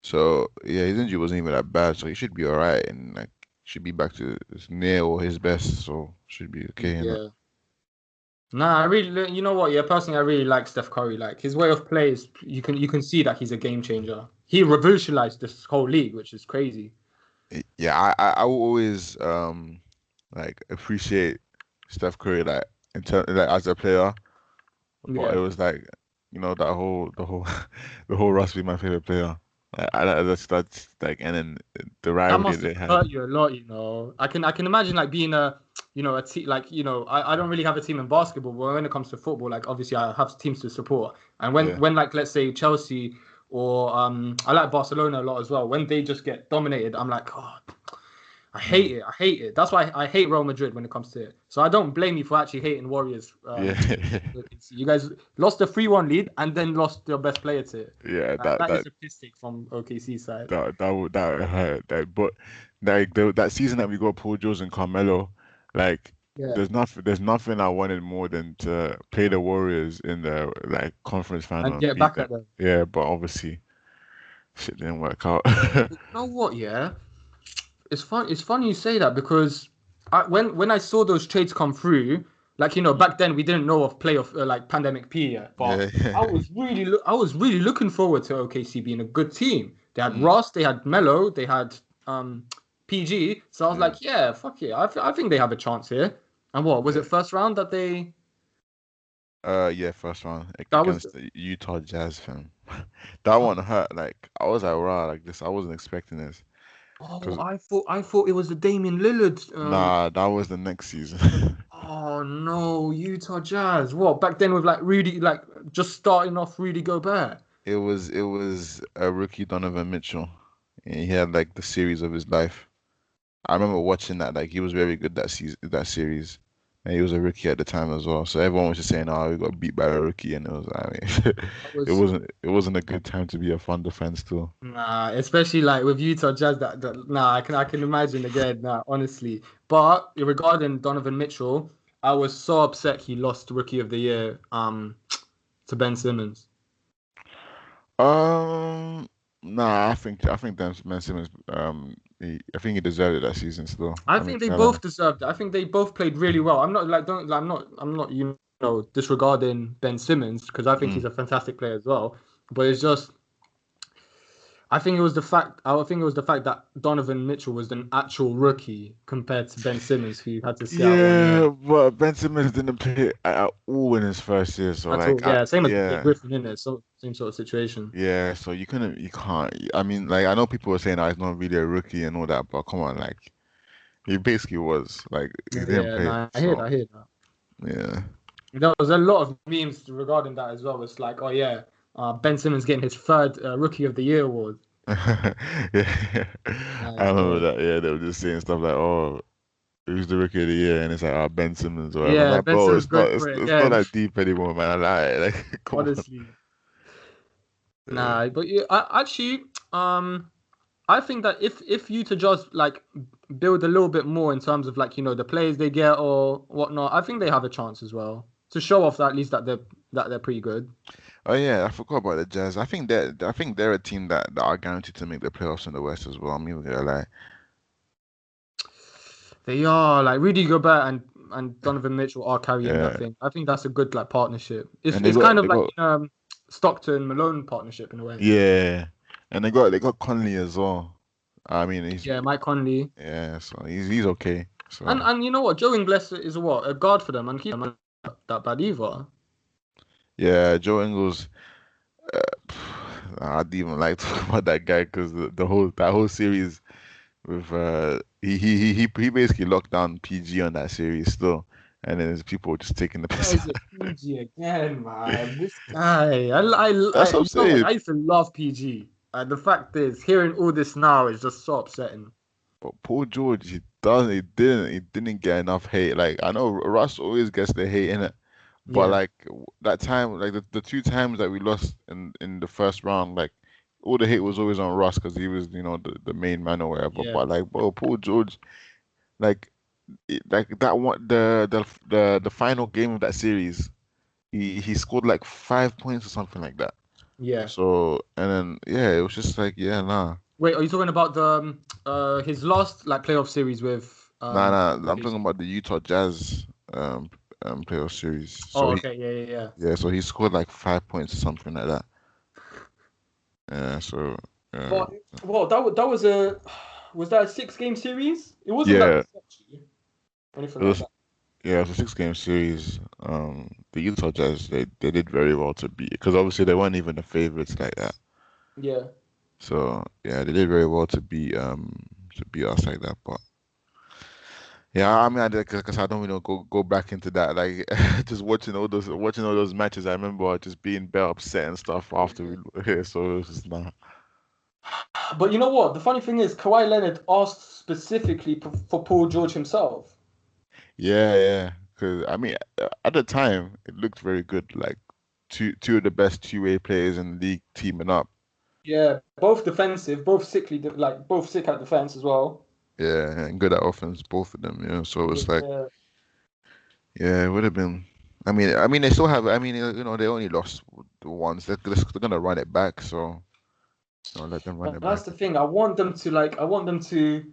So yeah, his injury wasn't even that bad, so he should be all right and like should be back to his near or his best, so should be okay. You know? Yeah. Nah, I really, you know what? Yeah, personally, I really like Steph Curry. Like his way of play is, you can see that he's a game changer. He revolutionized this whole league, which is crazy. Yeah, I will always like appreciate Steph Curry like as a player, but it Yeah. was like that whole the whole Russ being my favorite player. That's like and then the That rivalry must have they had. hurt you a lot. I can imagine like being a team like I don't really have a team in basketball, but when it comes to football, like obviously I have teams to support. And when Yeah. when like let's say Chelsea or I like Barcelona a lot as well. When they just get dominated, I'm like, oh, I hate Mm. it. I hate it. That's why I hate Real Madrid when it comes to it. So I don't blame you for actually hating Warriors. Yeah. You guys lost the 3-1 lead and then lost your best player to it. Yeah, That is a piss take from OKC side. that hurt. But like that season that we got Paul George and Carmelo, like Yeah. there's nothing I wanted more than to play the Warriors in the like conference final And and get beat back them. at them. Yeah, but obviously shit didn't work out. You know what? Yeah, it's fun. It's funny you say that because when I saw those trades come through, like back then we didn't know of playoff like pandemic P yet, but Yeah, I was really looking forward to OKC being a good team. They had mm, Ross, they had Melo, they had PG. So I was yeah. like, yeah, fuck yeah, I think they have a chance here. And what was Yeah. it? First round that they Yeah, first round that was. against the Utah Jazz, fam. That one hurt. Like I was like, wow, like this. I wasn't expecting this. Oh, Cause I thought it was the Damian Lillard. nah, that was the next season. Oh no, Utah Jazz. What back then with like Rudy, like just starting off Rudy Gobert. It was a rookie Donovan Mitchell. And he had like the series of his life. I remember watching that. Like he was very good that season, that series. And he was a rookie at the time as well. So everyone was just saying, "Oh, we got beat by a rookie," and it was, I mean, That it was wasn't a good time to be a Thunder fan still. nah, especially like with Utah Jazz. That nah, I can imagine again. Nah, honestly. But regarding Donovan Mitchell, I was so upset he lost Rookie of the Year to Ben Simmons. Um, nah, I think Ben Simmons, I think he deserved it that season still. I I mean, think they fair enough. both deserved it. I think they both played really well. I'm not like don't like, I'm not disregarding Ben Simmons because I think Mm, he's a fantastic player as well. But it's just I think it was the fact. I think it was the fact that Donovan Mitchell was an actual rookie compared to Ben Simmons, who had to sit out 1 year. Yeah, but Ben Simmons didn't play at all in his first year, so At like, all, yeah. Same as Blake yeah, Griffin, in it. So same sort of situation. yeah. So you can't. I mean, like, I know people were saying, "Oh, he's not really a rookie and all that," but come on, like, he basically was. Like, he didn't Yeah, play, no, I hear that. so I hear that. yeah. There was a lot of memes regarding that as well. It's like, oh yeah, Ben Simmons getting his third Rookie of the Year award. Yeah, I remember Yeah, that. Yeah, they were just saying stuff like, "Oh, who's the rookie of the year?" And it's like, "Oh, Ben Simmons," or whatever. I'm yeah, like, Ben bro, Simmons it's not, going for it it's not again. that deep anymore, man. I lie. Like, come on. Honestly, Yeah. nah. But yeah, I think that if you to just like build a little bit more in terms of like the players they get or whatnot, I think they have a chance as well to show off that at least that they're pretty good. Oh yeah, I forgot about the Jazz. I think they're a team that are guaranteed to make the playoffs in the West as well. I'm even gonna lie. They are like Rudy Gobert and Donovan Mitchell are carrying that Yeah, thing. I think that's a good like partnership. It's and it's kind of they like got Stockton Malone partnership in a way. yeah, and they got Conley as well. I mean, Yeah, Mike Conley. yeah, so he's okay. And So and you know what? Joe Ingles is a guard for them and he's not that bad either. yeah, Joe Ingles. Uh, I didn't even like talking about that guy because the whole that whole series with he basically locked down PG on that series still, and then there's people just taking the Why piss is out. it PG again, man? This guy. I That's what I'm you know what? saying. I used to love PG. The fact is, hearing all this now is just so upsetting. But Paul George, he didn't get enough hate. Like I know Russ always gets the hate in it, but Yeah, like that time, like the two times that we lost in the first round, like all the hate was always on Russ because he was, the main man or whatever. yeah, But like, bro, Paul George, like like that one, the final game of that series, he scored like 5 points or something like that. yeah. So and then yeah, it was just like yeah, nah. Wait, are you talking about the his last like playoff series with Nah, I'm talking OKC? about the Utah Jazz playoff series. Oh, So okay, yeah, yeah, yeah. so he scored like 5 points or something like that. Yeah, so uh, But well, that was a was that a 6 game series? It wasn't that yeah, close actually, or anything it like was that. it was a 6 game series. The Utah Jazz they did very well to beat because obviously they weren't even the favorites like that. Yeah. So yeah, they did very well to beat us like that. But yeah, I mean, I did because I don't really go back into that. Like just watching all those matches. I remember just being bare upset and stuff after we so it was just nah. But you know what? The funny thing is, Kawhi Leonard asked specifically for Paul George himself. Yeah, yeah. Because I mean, at the time, it looked very good. Like two of the best two-way players in the league teaming up. Yeah, both defensive, both sickly, like both sick at defense as well. Yeah, and good at offense, both of them. So it was like, Yeah. yeah, it would have been. I mean, they still have. I mean, they only lost the ones. They're gonna run it back. So let them run But it back. that's the thing. I want them to, like, I want them to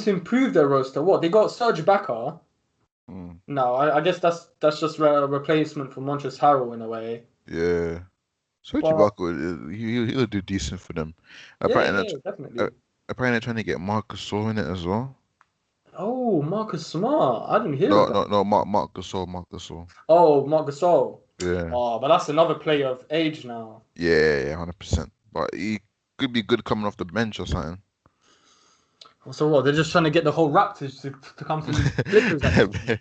improve their roster. What they got, Serge Ibaka. Mm, No, I guess that's just a replacement for Montrezl Harrell in a way. yeah. So But Ibaka, he'll do decent for them. yeah, Apparently, yeah, uh, definitely. apparently they're trying to get Marcus Gasol in it as well. Oh, Marcus Smart. I didn't hear No, of that. no, no, Marc Gasol, Marc Gasol. Oh, Marc Gasol. Yeah. Oh, but that's another player of age now. Yeah, 100%. But he could be good coming off the bench or something. So what? They're just trying to get the whole Raptors to come to the Clippers at this point.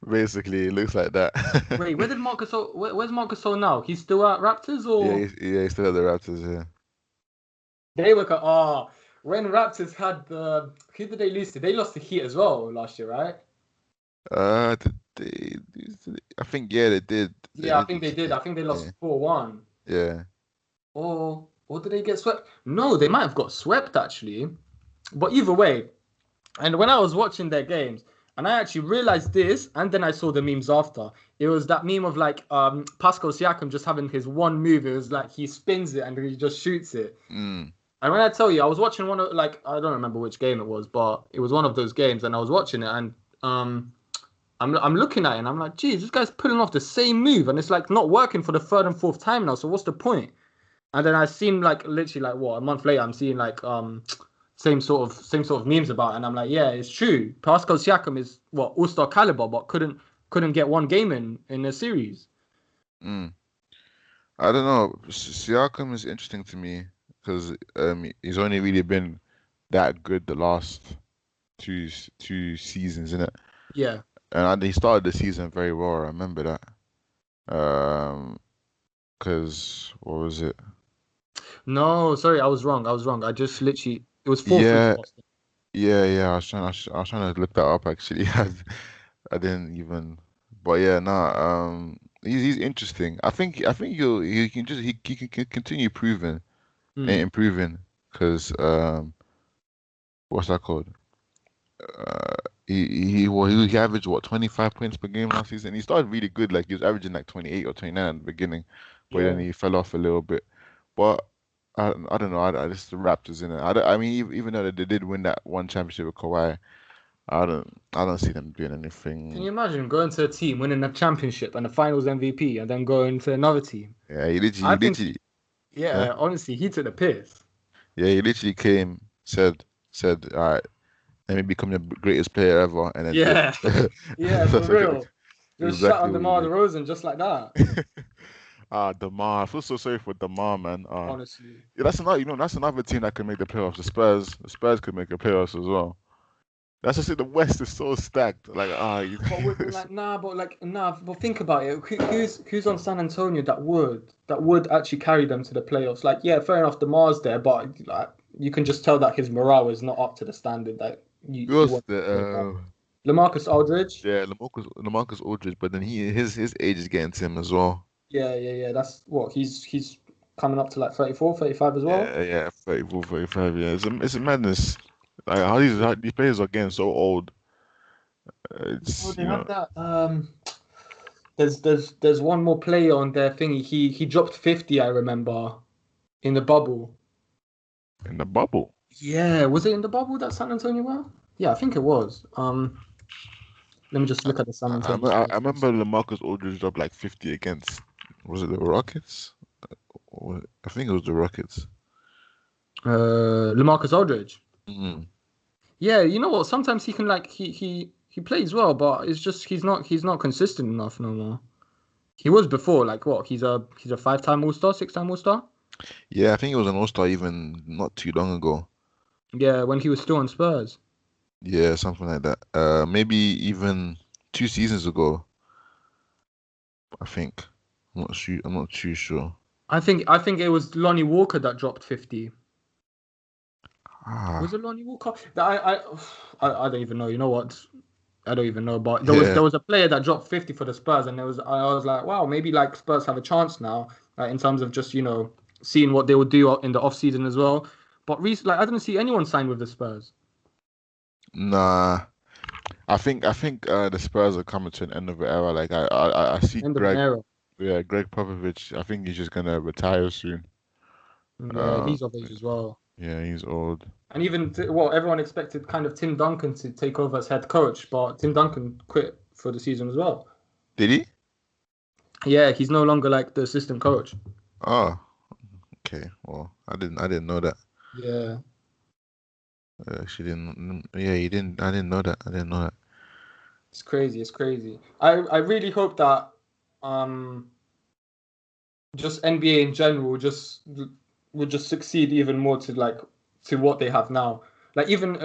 Basically, it looks like that. Wait, where did Marc Gasol? Where's Marc Gasol now? He's still at Raptors or He's still at the Raptors, yeah. they were? When Raptors had the who did they lose to? They lost to Heat as well last year, right? I think, yeah, they did. They Yeah, I did think they lose did. it. I think they Yeah, lost 4-1. yeah. Or did they get swept? No, they might have got swept actually. But either way, and when I was watching their games, and I actually realized this, and then I saw the memes after. It was that meme of like Pascal Siakam just having his one move. It was like he spins it and he just shoots it. Mm, And when I tell you, I was watching one of like I don't remember which game it was, but it was one of those games, and I was watching it, and I'm looking at it, and I'm like, geez, this guy's pulling off the same move, and it's like not working for the third and fourth time now. So what's the point? And then I seen like literally like what a month later, I'm seeing like same sort of memes about it, and I'm like, yeah, it's true. Pascal Siakam is what all-star caliber, but couldn't get one game in a series. Mm. I don't know. Siakam is interesting to me because he's only really been that good the last two seasons, innit? Yeah. And he started the season very well. I remember that. Because what was it? No, sorry, I was wrong. I was wrong. I just literally it was 4-3 Yeah, Boston. yeah. I was trying to look that up actually. I didn't even. But yeah, nah. He's interesting. I think he can just he can continue proving and Hmm. improving because what's that called? Uh, he averaged what 25 points per game last season. He started really good, like he was averaging like 28 or 29 at the beginning, but then Yeah. he fell off a little bit. But I don't know. I just the Raptors in it. I mean, even though they did win that one championship with Kawhi, I don't see them doing Can anything. you imagine going to a team winning a championship and the Finals MVP, and then going to another team? Yeah, I think, huh? yeah, honestly, he took the piss. Yeah, he literally came, said, all right, let me become the greatest player ever, and then dip. Yeah, yeah, for That's real. Just shut exactly on what he DeMar did. DeRozan just like that. Demar. I feel so sorry for Demar, man. Honestly. Yeah, that's another team that can make the playoffs. The Spurs could make the playoffs as well. That's just it. The West is so stacked. Like, But with, nah. But think about it. Who's on San Antonio that would actually carry them to the playoffs? Like, yeah, fair enough, DeMar's there, but like you can just tell that his morale is not up to the standard that you who's want. the LaMarcus Aldridge. yeah, Lamarcus Aldridge, but then his age is getting to him as well. Yeah, yeah, yeah. That's what he's coming up to like 34, 35 as well. Yeah, 34, 35. Yeah, it's a madness. Like how these players are getting so old. Oh, It's they have that. There's one more player on their thingy. He dropped 50. I remember in the bubble. in the bubble. Yeah, was it in the bubble that San Antonio were? Yeah, I think it was. Let me just look at the San Antonio I Spurs remember roster. Lamarcus Aldridge dropped like 50 against. Was it the Rockets? I think it was the Rockets. LaMarcus Aldridge. Mm. Yeah, you know what? Sometimes he can like he plays well, but it's just he's not consistent enough no more. He was before, like what? He's a 5-time All Star, 6-time All Star. Yeah, I think it was an All-Star even not too long ago. Yeah, when he was still on Spurs. Yeah, something like that. Maybe even 2 seasons ago, I think. I'm not sure. I'm not too sure. I think it was Lonnie Walker that dropped 50. Was Ah, it Lonnie Walker? That I don't even know. You know what? I don't even know. But there was yeah, there was a player that dropped 50 for the Spurs, and I was like, wow, maybe like Spurs have a chance now, in terms of just seeing what they would do in the off season as well. But like I didn't see anyone sign with the Spurs. nah. I think the Spurs are coming to an end of an era. Like I see End of an era. Greg Popovich. I think he's just gonna retire soon. Yeah, Uh, he's of age as well. yeah, he's old. And even well, everyone expected kind of Tim Duncan to take over as head coach, but Tim Duncan quit for the season as well. Did he? Yeah, he's no longer like the assistant coach. Oh, okay. Well, I didn't know that. Yeah, She didn't. Yeah, he didn't. I didn't know that. I didn't know that. it's crazy. It's crazy. I really hope that um just NBA in general just would just succeed even more to what they have now. Like even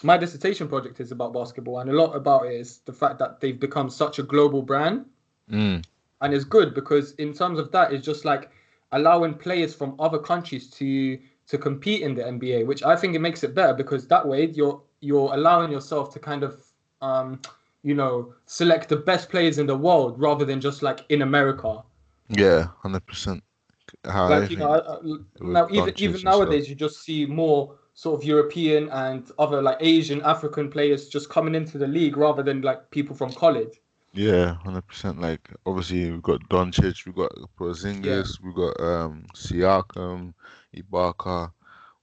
my dissertation project is about basketball, and a lot about it is the fact that they've become such a global brand. Mm, And it's good because in terms of that, it's just like allowing players from other countries to compete in the NBA, which I think it makes it better because that way you're allowing yourself to kind of select the best players in the world rather than just like in America. yeah, 100%. How Like everything with now even Doncic and stuff. nowadays you just see more sort of European and other like Asian African players just coming into the league rather than like people from college. Yeah, 100%. Like obviously we've got Doncic, we've got Yeah, Porzingis, we've got Siakam, Ibaka,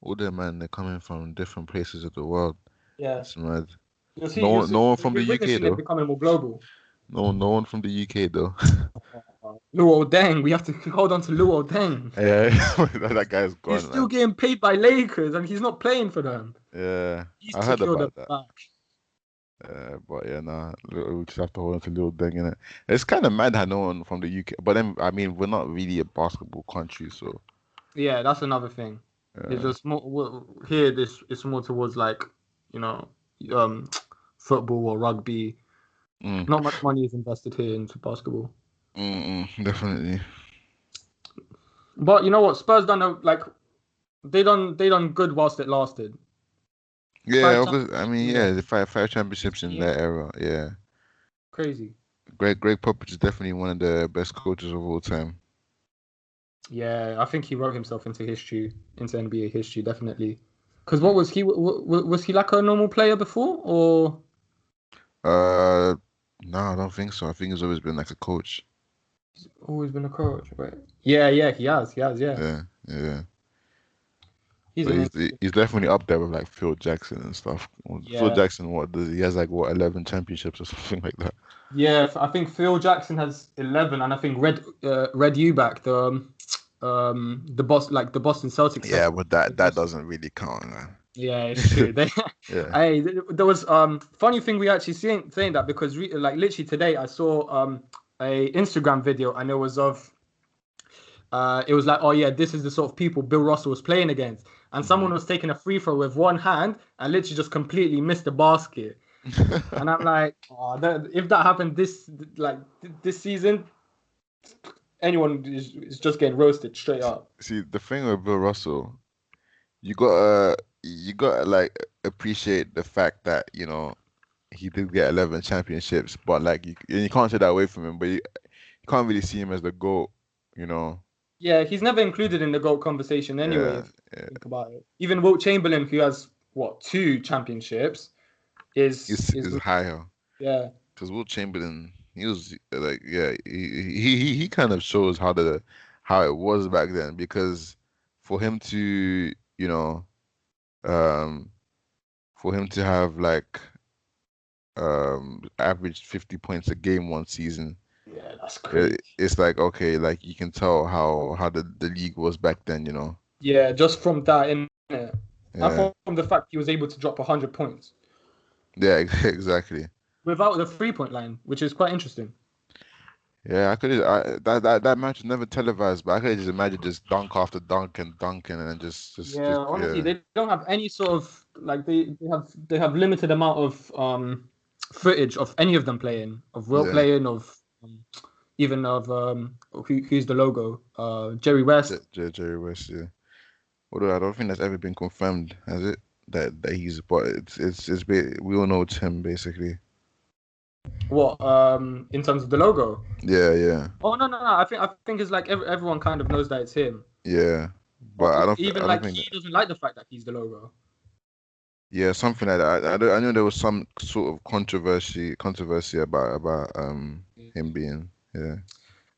all them man. They're coming from different places of the world. yeah. It's mad. You'll see, No you'll one, see, no one from the you're UK witnessing it though. becoming more global. No one from the UK though. Luol Deng. We have to hold on to Luol Deng. Yeah, that guy's He's gone, still man. getting paid by Lakers, and he's not playing for them. Yeah, He's I heard secured them about that. back. But yeah, nah, we just have to hold on to little thing in it. It's kind of mad how no one from the UK, but then I mean, we're not really a basketball country, so Yeah, that's another thing. It's uh, just more here. This it's more towards like you know, um, football or rugby. mm, Not much money is invested here into basketball. definitely. But you know what? Spurs done like they done good whilst it lasted. Yeah, Five I championships mean, in yeah, what the five championships 15 in years? that era. Yeah, Crazy. Greg Popovich is definitely one of the best coaches of all time. Yeah, I think he wrote himself into history, into NBA history, definitely. Because Mm. what was he? Was he like a normal player before, or Uh, no, I don't think so. I think he's always been like a coach. he's always been a coach? Right? Yeah, yeah, he has. He has. Yeah, Yeah, yeah. he's So an he's interesting. he's definitely up there with like Phil Jackson and stuff. Well, Phil Yeah, Jackson, what does he has like what 11 championships or something like that. yeah. I think Phil Jackson has 11, and I think Red Eubank, the boss, like the Boston Celtics Yeah, center. but He that also doesn't really count, man. Yeah, it's true. They, Yeah. there was funny thing we actually saying that because like literally today I saw a Instagram video and it was like, oh yeah, this is the sort of people Bill Russell was playing against, and someone Hmm. was taking a free throw with one hand and literally just completely missed the basket, and I'm like, oh, if that happened this season, anyone is just getting roasted straight up. See, the thing with Bill Russell, you gotta like appreciate the fact that, he did get 11 championships, but like you can't take that away from him, but you can't really see him as the GOAT, you know. Yeah, he's never included in the GOAT conversation anyway, Yeah, if you yeah. think about it. Even Wilt Chamberlain, who has what, two championships, is Is higher. yeah. Because Will Chamberlain, he was like, yeah, he kind of shows how it was back then. Because for him to, you know, um, for him to have like averaged 50 points a game one season, Yeah, that's crazy. it's like okay, like you can tell how the league was back then, you know. Yeah, just from that in it. And Yeah, from the fact he was able to drop 100 points yeah, exactly. without the 3-point line, which is quite interesting. Yeah, that match was never televised, but I could just imagine just dunk after dunk and dunking and then Yeah, honestly, yeah. they don't have any sort of like they have limited amount of footage of any of them playing, of Will Yeah. playing, of even of who's the logo, Jerry West. Jerry West, yeah. Although I don't think that's ever been confirmed, has it? That he's, but we all know it's him basically. What in terms of the logo? Yeah, yeah, Oh no. I think it's like everyone kind of knows that it's him. yeah. But But even I don't like think that. he doesn't like the fact that he's the logo. Yeah, something like that. I know there was some sort of controversy about him being, yeah,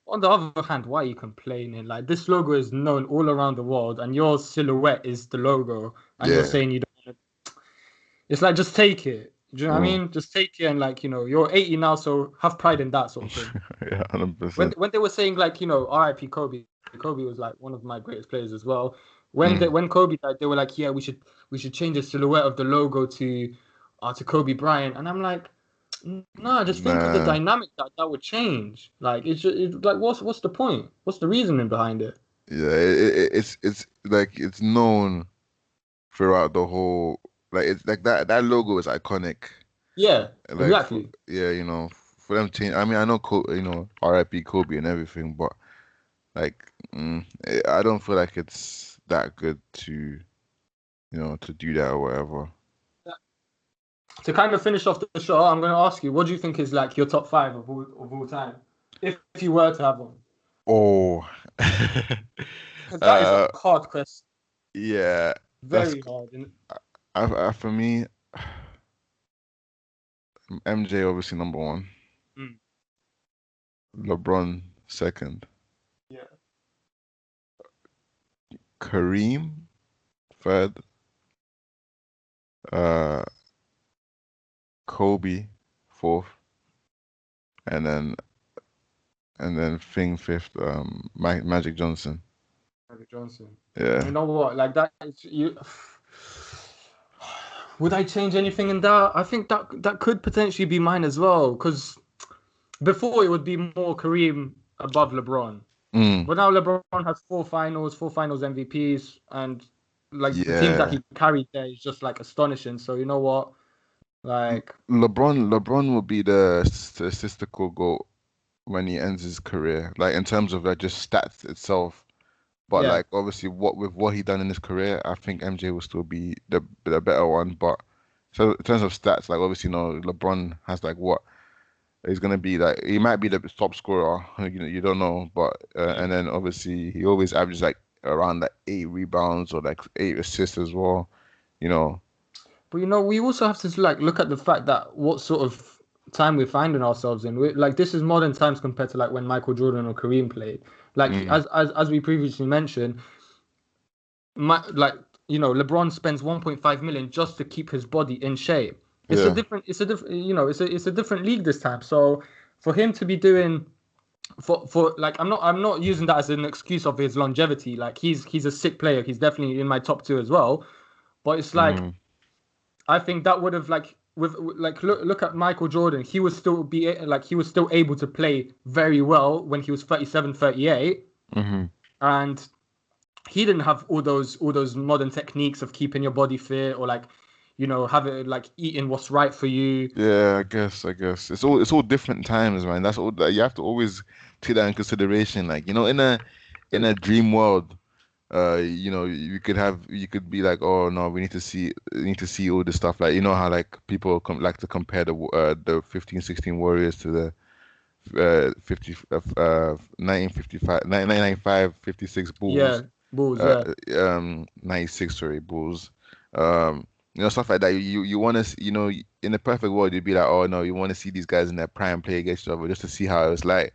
On the other hand, why are you complaining? Like this logo is known all around the world, and your silhouette is the logo, and you're yeah. saying you don't want to. It's like just take it. Do you know what I Mm. mean? Just take it and like you're 80 now, so have pride in that sort of thing. Yeah, When 100%. when they were saying like R.I.P. Kobe, Kobe was like one of my greatest players as well. Mm. When Kobe died, they were like, yeah, we should change the silhouette of the logo to Kobe Bryant, and I'm like, no, just think of the Nah, dynamic that would change. Like it's like what's the point? What's the reasoning behind it? yeah. It's like it's known throughout the whole. Like it's like that logo is iconic. Yeah, Like for exactly. yeah, for them to change. I mean, I know R.I.P. Kobe and everything, but like, I don't feel like it's that good to do that or whatever. To kind of finish off the show, I'm going to ask you, what do you think is like your top five of all time, if you were to have one? Oh, Because that is a uh, hard question, yeah, that's very hard. And for me, MJ obviously number one, mm, LeBron second, yeah, Kareem third, uh, Kobe fourth, and then And then Thing fifth, Magic Johnson. Magic Johnson. You Yeah. know what? Like that, you. Would I change anything in that? I think that could potentially be mine as well. Because before it would be more Kareem above LeBron, Mm, but now LeBron has four finals MVPs, and like the teams that yeah. he carried there is just like astonishing. So you know what? Like, LeBron will be the statistical GOAT when he ends his career, like in terms of like just stats itself. But yeah, like obviously, what he done in his career, I think MJ will still be the better one. But so in terms of stats, like obviously, LeBron has like what he's gonna be like. He might be the top scorer. You don't know, but yeah. and then obviously he always averages like around like 8 rebounds or like 8 assists as well. You know. But we also have to like look at the fact that what sort of time we're finding ourselves in. Like this is modern times compared to like when Michael Jordan or Kareem played. Like Mm, as we previously mentioned, like LeBron spends 1.5 million just to keep his body in shape. yeah. It's a different it's a different league this time. So for him to be doing for like I'm not using that as an excuse of his longevity. Like he's a sick player. He's definitely in my top two as well. But it's like Mm, I think that would have like like look at Michael Jordan. He was still able to play very well when he was 37, 38, mm-hmm. and he didn't have all those modern techniques of keeping your body fit or like have it like eating what's right for you. Yeah, I guess it's all different times, man. That's all that you have to always take that in consideration. Like, in a dream world, you could be like, oh no, we need to see all this stuff. Like, you know how like people like to compare the 15, 16 Warriors to the 1955, 1995, 56 Yeah, Bulls, Bulls. uh, Yeah, 96, sorry, Bulls. Stuff like that. You want to, in a perfect world, you'd be like, oh no, you want to see these guys in their prime play against each other just to see how it's like.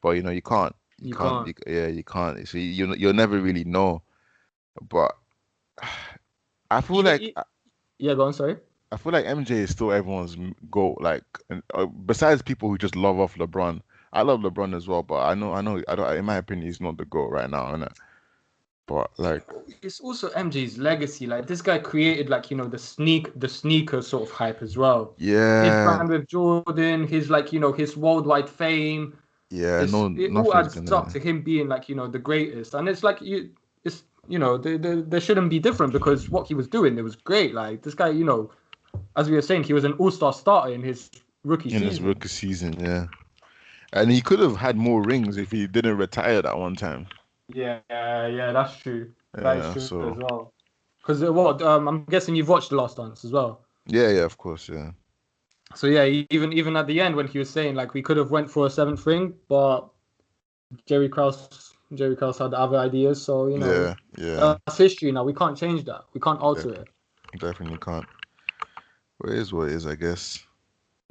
But you can't. You you can't. can't. Yeah, you can't. So you'll never really know. But I feel Even like yeah, go on. Sorry. I feel like MJ is still everyone's GOAT. Like, besides people who just love off LeBron, I love LeBron as well. But I don't. In my opinion, he's not the GOAT right now, innit? But like, It's also MJ's legacy. Like this guy created like the sneaker sort of hype as well. His yeah, brand with Jordan, his like his worldwide fame. yeah, no, It all nothing's adds up gonna. to him being like the greatest. And it's like it's there shouldn't be different because what he was doing it was great. Like this guy, as we were saying, he was an all-star starter in his rookie In his season. rookie season, yeah. And he could have had more rings if he didn't retire that one time. Yeah, yeah, that's true. That is Yeah, true as so well. Because I'm guessing you've watched The Last Dance as well. yeah, yeah, of course, yeah. So yeah, even at the end when he was saying like we could have went for a seventh ring, but Jerry Krause had other ideas. So Yeah, yeah, that's history now. We can't change that. We can't alter definitely, it. definitely can't. But it is what it is, I guess.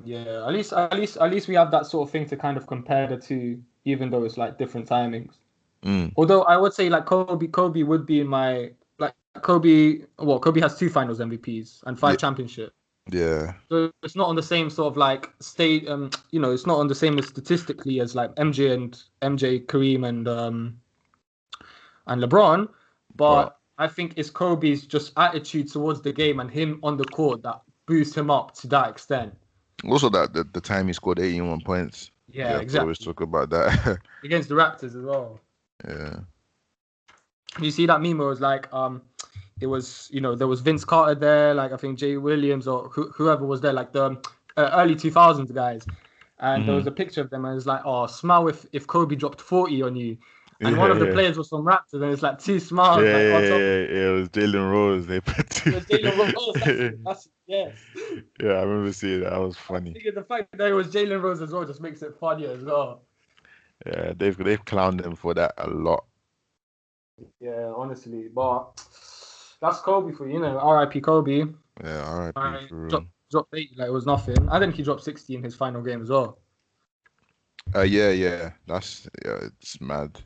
Yeah, at least we have that sort of thing to kind of compare the two, even though it's like different timings. Mm, Although I would say like Kobe would be in my like Kobe. Well, Kobe has two Finals MVPs and yeah, five championships. yeah, So it's not on the same sort of like state. It's not on the same as statistically as like MJ, Kareem, and LeBron. but But I think it's Kobe's just attitude towards the game and him on the court that boosts him up to that extent. also that the time he scored 81 points. You Yeah, have to always exactly. talk about that. Against the Raptors as well. Yeah. You see that meme where it was like it was there was Vince Carter there, like I think Jay Williams or whoever was there, like the early 2000s guys, and there Hmm. was a picture of them and it's like, oh, smile if Kobe dropped 40 on you, and one Yeah, of the yeah. players was from Raptors and it's like two Yeah, smiles like on top of yeah, yeah. It was Jalen Rose. They put it two. was Jalen Rose. That's yes. Yeah, I remember seeing that. That was I funny. think the fact that it was Jalen Rose as well just makes it funnier as well. Yeah, they've clowned him for that a lot. Yeah, honestly, but that's Kobe for R.I.P. Kobe. Yeah, R.I.P. I for real. dropped 80 like it was nothing. I think he dropped 60 in his final game as well. Yeah, yeah. It's mad.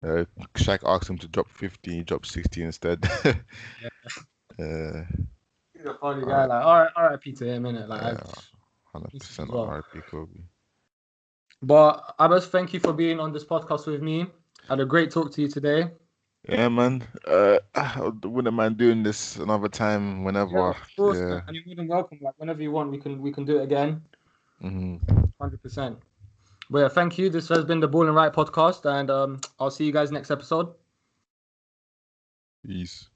Shaq asked him to drop 50, he dropped 60 instead. Yeah, Uh, he's a funny guy. R- Like, RIP to him, innit? Like, yeah, I, he's 100% as well. R.I.P. Kobe. But Abbas, thank you for being on this podcast with me. Had a great talk to you today. Yeah, man. I wouldn't mind doing this another time Yeah, whenever. of course, Yeah. man. And you're more than welcome. Like whenever you want, we can do it again. Hmm. 100%. But yeah, thank you. This has been the Ball and Right podcast, and I'll see you guys next episode. Peace.